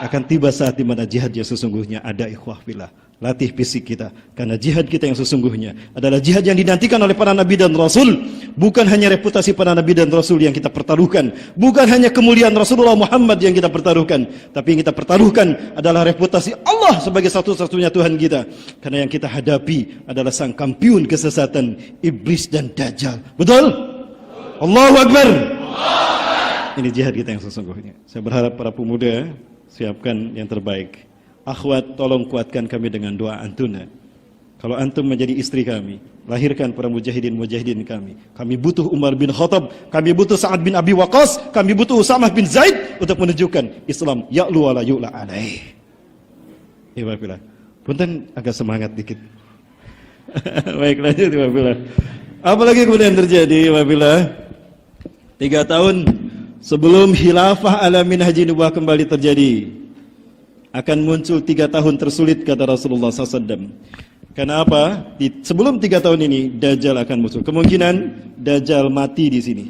Akan tiba saat di mana jihad yang sesungguhnya ada, ikhwah fillah. Latih fisik kita. Karena jihad kita yang sesungguhnya adalah jihad yang dinantikan oleh para nabi dan rasul. Bukan hanya reputasi para nabi dan rasul yang kita pertaruhkan. Bukan hanya kemuliaan Rasulullah Muhammad yang kita pertaruhkan. Tapi yang kita pertaruhkan adalah reputasi Allah sebagai satu-satunya Tuhan kita. Karena yang kita hadapi adalah sang kampiun kesesatan, iblis dan dajjal. Betul? Allahu Akbar. Ini jihad kita yang sesungguhnya. Saya berharap para pemuda siapkan yang terbaik. Akhwat, tolong kuatkan kami dengan doa antuna. Kalau antum menjadi istri kami, lahirkan para mujahidin kami. Kami butuh Umar bin Khattab, kami butuh Sa'ad bin Abi Waqqas, kami butuh Usamah bin Zaid untuk menunjukkan Islam ya'lu wa la yu'la alaih. Ibabillah. Punten agak semangat dikit. Baik, lanjut Ibabillah. Apalagi kemudian terjadi Ibabillah? 3 tahun sebelum khilafah ala minhaji nubuwah kembali terjadi, akan muncul 3 tahun tersulit kata Rasulullah SAW. Karena apa? Sebelum 3 tahun ini Dajjal akan muncul. Kemungkinan Dajjal mati di sini.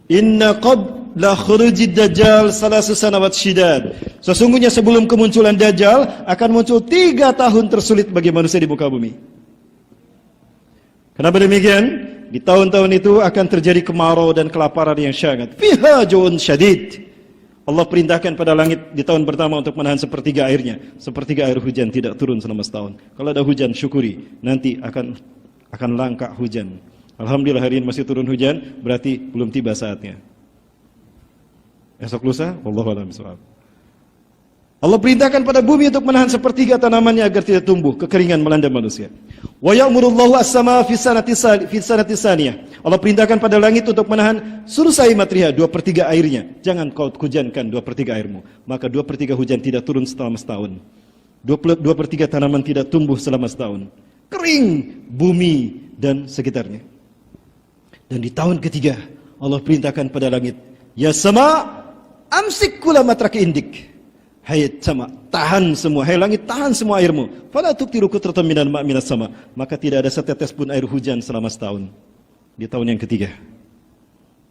Inna qabla khurujid Dajjal salasu sanawat syidad. Sesungguhnya sebelum kemunculan Dajjal akan muncul 3 tahun tersulit bagi manusia di muka bumi. Kenapa demikian? Di tahun-tahun itu akan terjadi kemarau dan kelaparan yang sangat. Fiha ju'un syadid. Allah perintahkan pada langit di tahun pertama untuk menahan sepertiga airnya. Sepertiga air hujan tidak turun selama setahun. Kalau ada hujan syukuri, nanti akan langka hujan. Alhamdulillah hari ini masih turun hujan, berarti belum tiba saatnya. Esok lusa, wallahu a'lam bishawab. Allah perintahkan pada bumi untuk menahan sepertiga tanamannya agar tidak tumbuh, kekeringan melanda manusia. Wa ya'murullahu as-samaa fi sanati saniyah. Allah perintahkan pada langit untuk menahan sulusai matriha, 2/3 airnya. Jangan kau hujankan 2/3 airmu. Maka 2/3 hujan tidak turun selama setahun. 2/3 tanaman tidak tumbuh selama setahun. Kering bumi dan sekitarnya. Dan di tahun ketiga Allah perintahkan pada langit, ya sama amsik kula matraki indik. Hai sama, tahan semua, hai langit tahan semua airmu. Fala tuktiru qutratan minal ma' minas sama. Maka tidak ada setetes pun air hujan selama setahun. Di tahun yang ketiga.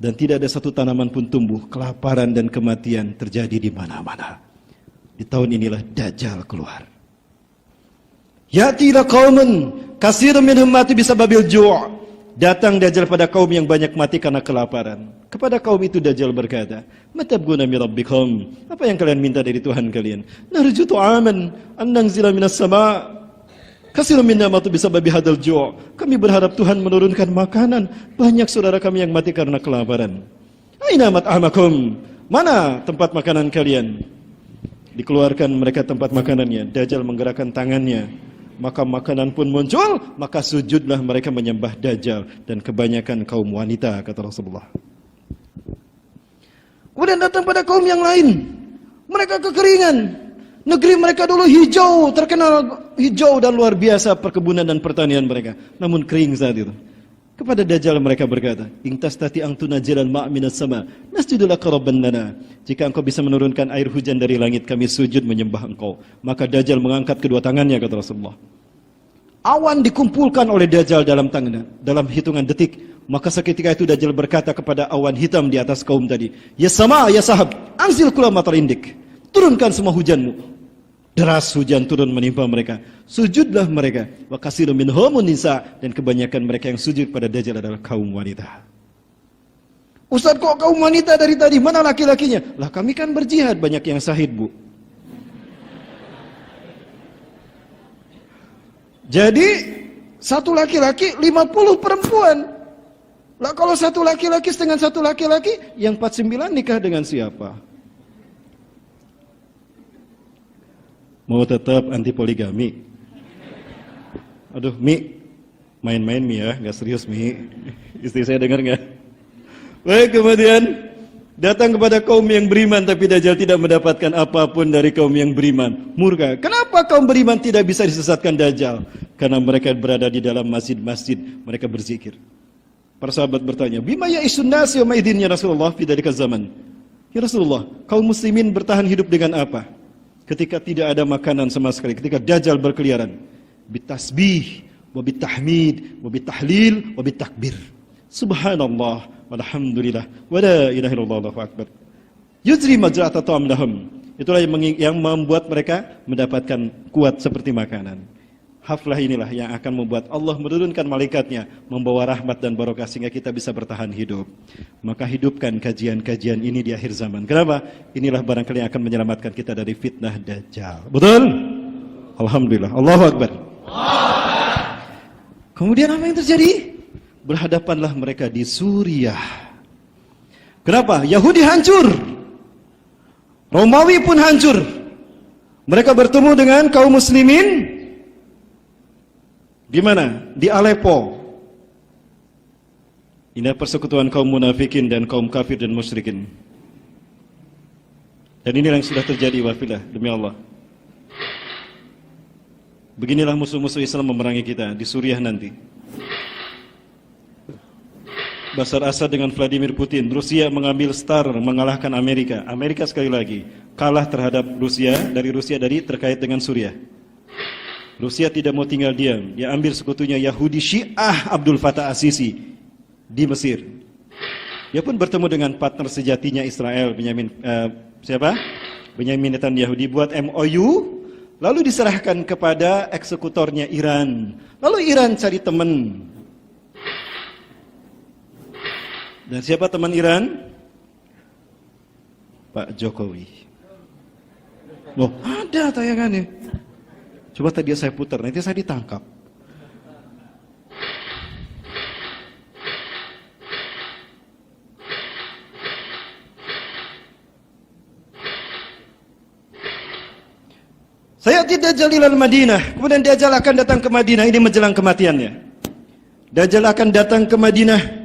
Dan tidak ada satu tanaman pun tumbuh. Kelaparan dan kematian terjadi di mana-mana. Di tahun inilah Dajjal keluar. Ya'ti ila qaumun katsirun minhum mati bisababil ju'. Datang Dajjal pada kaum yang banyak mati karena kelaparan. Kepada kaum itu Dajjal berkata, "Matabguna min rabbikum?" Apa yang kalian minta dari Tuhan kalian? "Narju tu'aman an nanzila minas sama'." Katsirun minna matu bisababi hadzal ju'. Kami berharap Tuhan menurunkan makanan. Banyak saudara kami yang mati karena kelaparan. "Aina mat'amakum?" Mana tempat makanan kalian? Dikeluarkan mereka tempat makanannya. Dajjal menggerakkan tangannya. Maka makanan pun muncul, maka sujudlah mereka menyembah Dajjal dan kebanyakan kaum wanita kata Rasulullah. Kemudian datang pada kaum yang lain, mereka kekeringan. Negeri mereka dulu hijau, terkenal hijau dan luar biasa perkebunan dan pertanian mereka, namun kering saat itu. Kepada Dajjal mereka berkata, "In tastati an tunajjilal ma' minas sama, nasjudu laka rabban lana." Jika engkau bisa menurunkan air hujan dari langit, kami sujud menyembah engkau. Maka Dajjal mengangkat kedua tangannya kata Rasulullah. Awan dikumpulkan oleh Dajjal dalam tangannya, dalam hitungan detik. Maka seketika itu Dajjal berkata kepada awan hitam di atas kaum tadi, "Ya sama, ya sahab, anzil kula matar indik." Turunkan semua hujanmu. Deras hujan turun menimpa mereka. Sujudlah mereka. Wa katsirun minhum nisa, dan kebanyakan mereka yang sujud pada Dajjal adalah kaum wanita. Ustaz, kok kaum wanita dari tadi? Mana laki-lakinya? Lah kami kan berjihad, banyak yang syahid, Bu. Jadi satu laki-laki 50 perempuan. Lah kalau satu laki-laki dengan satu laki-laki, yang 49 nikah dengan siapa? Mau tetap anti poligami? Aduh, Mi, main-main Mi ya, nggak serius Mi. Istri saya dengar nggak? Baik, kemudian datang kepada kaum yang beriman, tapi Dajjal tidak mendapatkan apapun dari kaum yang beriman. Murka. Kenapa kaum beriman tidak bisa disesatkan Dajjal? Karena mereka berada di dalam masjid-masjid, mereka berzikir. Para sahabat bertanya, bima ya'isun nasi wa ma'idin ya Rasulullah fi dzalika zaman. Ya Rasulullah, kaum muslimin bertahan hidup dengan apa? Ketika tidak ada makanan sama sekali, ketika Dajjal berkeliaran. Bitasbih, wa bitahmid, wa bitahlil, wa bitakbir. Subhanallah, walhamdulillah, wa la ilaha illallah, Allahu akbar. Yujri majra'ata ta'am lahum. Itulah yang membuat mereka mendapatkan kuat seperti makanan. Haflah inilah yang akan membuat Allah menurunkan malaikatnya, membawa rahmat dan barokah sehingga kita bisa bertahan hidup. Maka hidupkan kajian-kajian ini di akhir zaman. Kenapa? Inilah barangkali yang akan menyelamatkan kita dari fitnah Dajjal. Betul? Alhamdulillah. Allahu akbar. Kemudian apa yang terjadi? Berhadapanlah mereka di Suriah. Kenapa? Yahudi hancur, Romawi pun hancur. Mereka bertemu dengan kaum muslimin di mana? Di Aleppo. Ini persekutuan kaum munafikin dan kaum kafir dan musyrikin. Dan inilah yang sudah terjadi wafillah demi Allah. Beginilah musuh-musuh Islam memerangi kita di Suriah nanti. Bashar Assad dengan Vladimir Putin. Rusia mengambil star mengalahkan Amerika. Amerika sekali lagi kalah terhadap Rusia dari terkait dengan Suriah. Rusia tidak mau tinggal diam. Dia ambil sekutunya Yahudi Syiah Abdul Fattah As-Sisi di Mesir. Dia pun bertemu dengan partner sejatinya Israel, Benyamin Netanyahu, dibuat MOU, lalu diserahkan kepada eksekutornya Iran. Lalu Iran cari teman. Dan siapa teman Iran? Pak Jokowi. Loh, ada tayangannya. Coba tadi saya putar, nanti saya ditangkap. Saya tidak jalilal Madinah. Kemudian Dajjal akan datang ke Madinah. Ini menjelang kematiannya. Dajjal akan datang ke Madinah.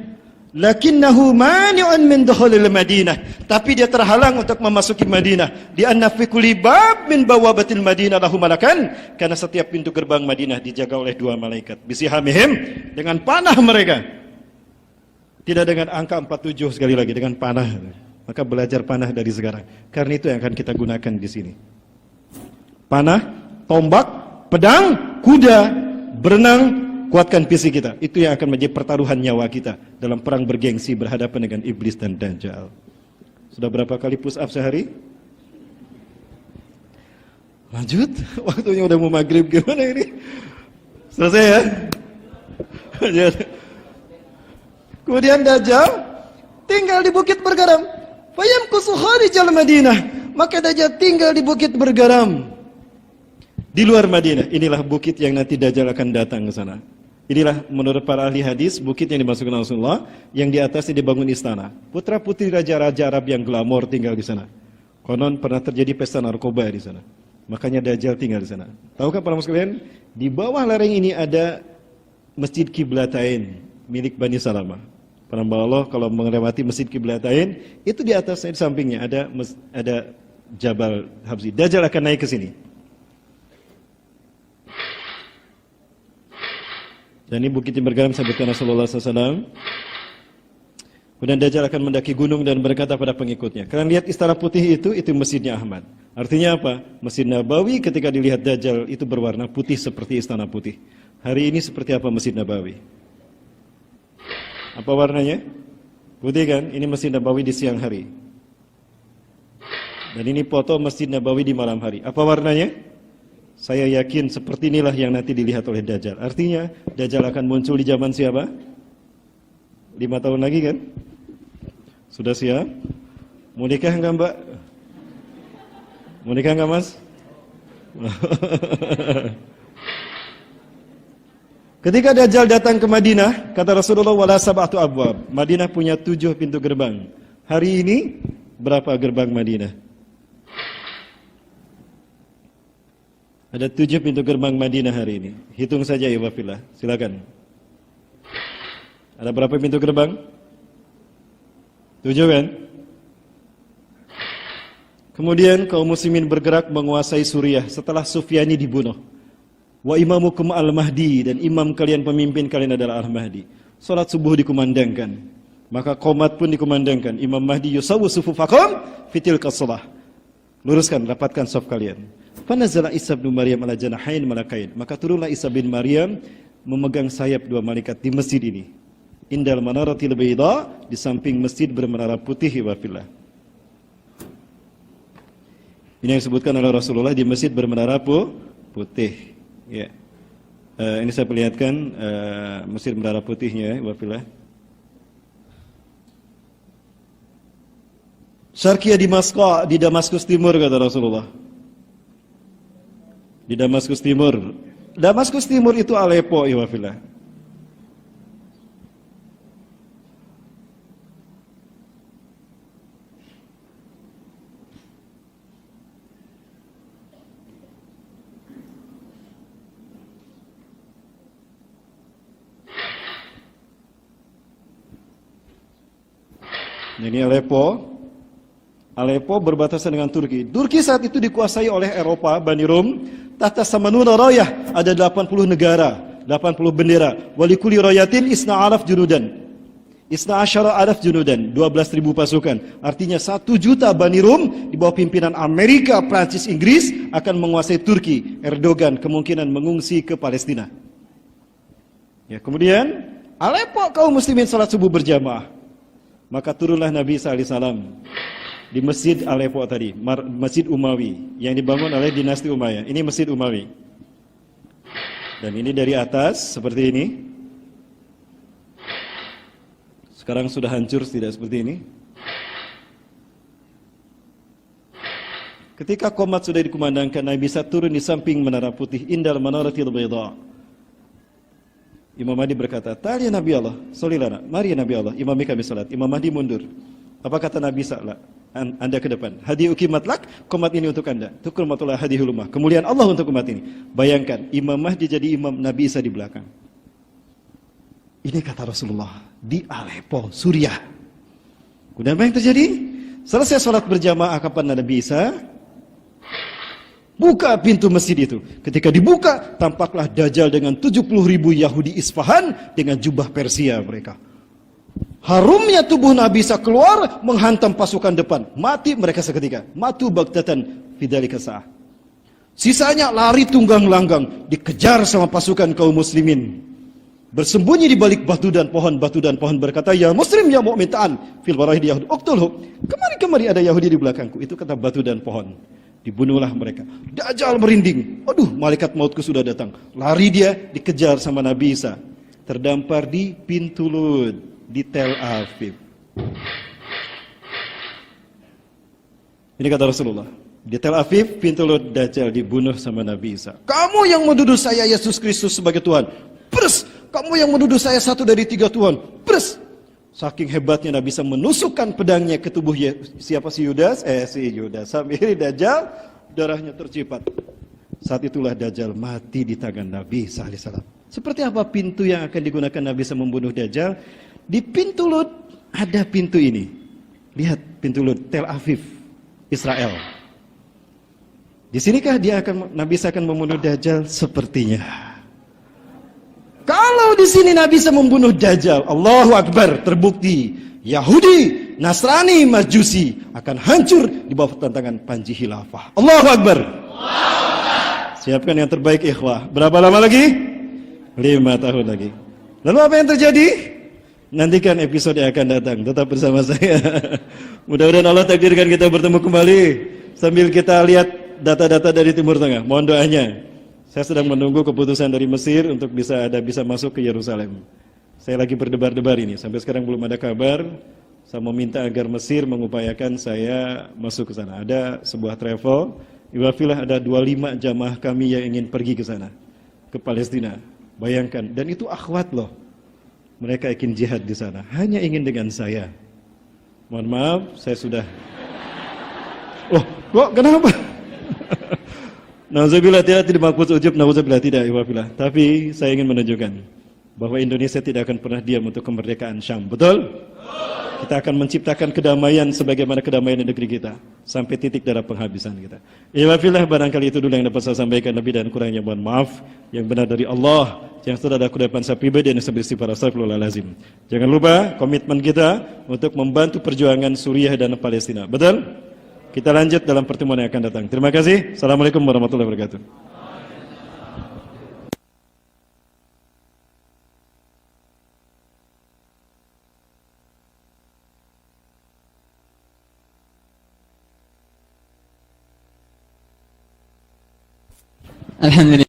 Lakinnahu mani'un min dukhulil Madinah. Tapi dia terhalang untuk memasuki Madinah. Di anna fi kulli bab min bawabatil Madinah lahu malakan. Karena setiap pintu gerbang Madinah dijaga oleh dua malaikat. Bisihamihim, dengan panah mereka. Tidak dengan angka 47 sekali lagi, dengan panah. Maka belajar panah dari sekarang. Karena itu yang akan kita gunakan di sini. Panah, tombak, pedang, kuda, berenang, kuatkan fisik kita. Itu yang akan menjadi pertaruhan nyawa kita dalam perang bergengsi berhadapan dengan iblis dan Dajjal. Sudah berapa kali push up sehari? Lanjut, waktunya udah mau maghrib, gimana ini? Selesai ya? Kemudian Dajjal tinggal di Bukit Bergaram. Fayamkusu kharijal Madinah. Maka Dajjal tinggal di Bukit Bergaram. Di luar Madinah, inilah bukit yang nanti Dajjal akan datang ke sana. Inilah menurut para ahli hadis, bukit yang dimasukkan Rasulullah, yang di atasnya dibangun istana. Putra-putri raja-raja Arab yang glamor tinggal di sana. Konon pernah terjadi pesta narkoba di sana. Makanya Dajjal tinggal di sana. Tahukah para sekalian, di bawah lereng ini ada Masjid Qiblatain milik Bani Salamah. Para Allah kalau melewati Masjid Qiblatain, itu di atasnya, di sampingnya ada Jabal Habsi. Dajjal akan naik ke sini. Dan ini bukit yang bergaram sabutkan Rasulullah SAW. Kemudian Dajjal akan mendaki gunung dan berkata pada pengikutnya, kalian lihat istana putih itu masjidnya Ahmad. Artinya apa? Masjid Nabawi ketika dilihat Dajjal itu berwarna putih seperti istana putih. Hari ini seperti apa Masjid Nabawi? Apa warnanya? Putih kan? Ini Masjid Nabawi di siang hari. Dan ini foto Masjid Nabawi di malam hari. Apa warnanya? Saya yakin seperti inilah yang nanti dilihat oleh Dajjal. Artinya Dajjal akan muncul di zaman siapa? 5 tahun lagi kan? Sudah siap? Mau nikah enggak Mbak? Mau nikah enggak Mas? Ketika Dajjal datang ke Madinah, kata Rasulullah, wala sab'atu abwab. Madinah punya 7 pintu gerbang. Hari ini berapa gerbang Madinah? Ada 7 pintu gerbang Madinah hari ini. Hitung saja ya wafillah. Silakan. Ada berapa pintu gerbang? 7 kan? Kemudian kaum muslimin bergerak menguasai Suriah setelah Sufyani dibunuh. Wa imamukum al-Mahdi, dan imam kalian, pemimpin kalian adalah al-Mahdi. Salat subuh dikumandangkan. Maka qomat pun dikumandangkan. Imam Mahdi yusawu sufufakum fitilka shalah. Luruskan, rapatkan saf kalian. Fanazala Isa bin Maryam ala janahain malakain. Maka turunlah Isa bin Maryam memegang sayap 2 malaikat di masjid ini. Indal manaratil bayda, di samping masjid bermenara putih wa fillah. Ini yang disebutkan oleh Rasulullah di masjid bermenara putih. Ya. Ini saya perlihatkan masjid menara putihnya wa fillah. Syarqiyah di Damaskus Timur, kata Rasulullah. Di Damaskus Timur. Damaskus Timur itu Aleppo, ya wa fillah. Ini Aleppo. Aleppo berbatasan dengan Turki. Turki saat itu dikuasai oleh Eropa, Bani Rum. Tahta samanuna rayah, ada 80 negara, 80 bendera. Walikuli rayatin isna alaf junudan. Isna asyara alaf junudan, 12.000 pasukan. Artinya 1 juta Bani Rum di bawah pimpinan Amerika, Prancis, Inggris akan menguasai Turki. Erdogan kemungkinan mengungsi ke Palestina. Ya, kemudian Aleppo kaum muslimin salat subuh berjamaah. Maka turunlah Nabi SAW di masjid Aleppo tadi, Masjid Umawi yang dibangun oleh dinasti Umayyah. Ini Masjid Umawi. Dan ini dari atas seperti ini. Sekarang sudah hancur, tidak seperti ini. Ketika qomat sudah dikumandangkan, Nabi bisa turun di samping menara putih, indal manaratil bayda. Imam Mahdi berkata, "Ta'al ya Nabi Allah, sholli lana." Mari ya Nabi Allah, imami kami salat. Imam Mahdi mundur. Apa kata Nabi SAW? Anda ke depan. Hadi ukimat lak, qomat ini untuk Anda. Tukurmatullah hadihul ummah. Kemuliaan Allah untuk umat ini. Bayangkan, Imam Mahdi jadi imam, Nabi Isa di belakang. Ini kata Rasulullah di Aleppo, Suriah. Kemudian apa yang terjadi? Selesai sholat berjamaah, kapan Nabi Isa buka pintu masjid itu. Ketika dibuka, tampaklah Dajjal dengan 70.000 Yahudi Isfahan dengan jubah Persia mereka. Harumnya tubuh Nabi Isa keluar menghantam pasukan depan. Mati mereka seketika. Matu baghtatan fidzalika sa'ah. Sisanya lari tunggang langgang, dikejar sama pasukan kaum muslimin. Bersembunyi di balik batu dan pohon berkata, "Ya muslim ya mu'min ta'an fil warahid Yahudi uqtulhu." Kemari ada Yahudi di belakangku. Itu kata batu dan pohon. Dibunuhlah mereka. Dajjal merinding. Aduh, malaikat mautku sudah datang. Lari dia, dikejar sama Nabi Isa. Terdampar di pintu Lud di Tel Aviv. Ini kata Rasulullah. Di Tel Aviv, pintu Lud, Dajjal dibunuh sama Nabi Isa. "Kamu yang menuduh saya Yesus Kristus sebagai Tuhan. Pres! Kamu yang menuduh saya 1 dari 3 Tuhan. Pres!" Saking hebatnya Nabi bisa menusukkan pedangnya ke tubuh siapa si Yudas? Sambil Dajjal, darahnya tercipat. Saat itulah Dajjal mati di tangan Nabi SAW. Seperti apa pintu yang akan digunakan Nabi bisa membunuh Dajjal? Di pintu Lud ada pintu ini. Lihat pintu Lud, Tel Aviv, Israel. Di sinikah Nabi akan membunuh Dajjal? Sepertinya. Kalau di sini Nabi bisa membunuh Dajjal, Allahu Akbar, terbukti Yahudi, Nasrani, Majusi akan hancur di bawah tantangan Panji Khilafah. Allahu Akbar. Siapkan yang terbaik ikhwah. Berapa lama lagi? 5 tahun lagi. Lalu apa yang terjadi? Nantikan episode yang akan datang. Tetap bersama saya. Mudah-mudahan Allah takdirkan kita bertemu kembali sambil kita lihat data-data dari Timur Tengah. Mohon doanya. Saya sedang menunggu keputusan dari Mesir untuk bisa masuk ke Yerusalem. Saya lagi berdebar-debar ini, sampai sekarang belum ada kabar. Saya meminta agar Mesir mengupayakan saya masuk ke sana. Ada sebuah travel, Iwafilah ada 25 jamaah kami yang ingin pergi ke sana, ke Palestina. Bayangkan, dan itu akhwat loh. Mereka ingin jihad di sana, hanya ingin dengan saya. Mohon maaf, saya sudah. Oh, kok kenapa? Nauzubillah, tidak maksud ujub, nauzubillah tidak, iwabillah. Tapi saya ingin menunjukkan bahwa Indonesia tidak akan pernah diam untuk kemerdekaan Syam. Betul? Kita akan menciptakan kedamaian sebagaimana kedamaian di negeri kita sampai titik darah penghabisan kita. Iwabillah, barangkali itu dulu yang dapat saya sampaikan. Lebih dan kurangnya mohon maaf. Yang benar dari Allah, yang sudah ada kudapan saya pribadi dan saya istighfar, astagfirullahalazim. Jangan lupa komitmen kita untuk membantu perjuangan Suriah dan Palestina. Betul? Kita lanjut dalam pertemuan yang akan datang. Terima kasih. Assalamualaikum warahmatullahi wabarakatuh. Alhamdulillah.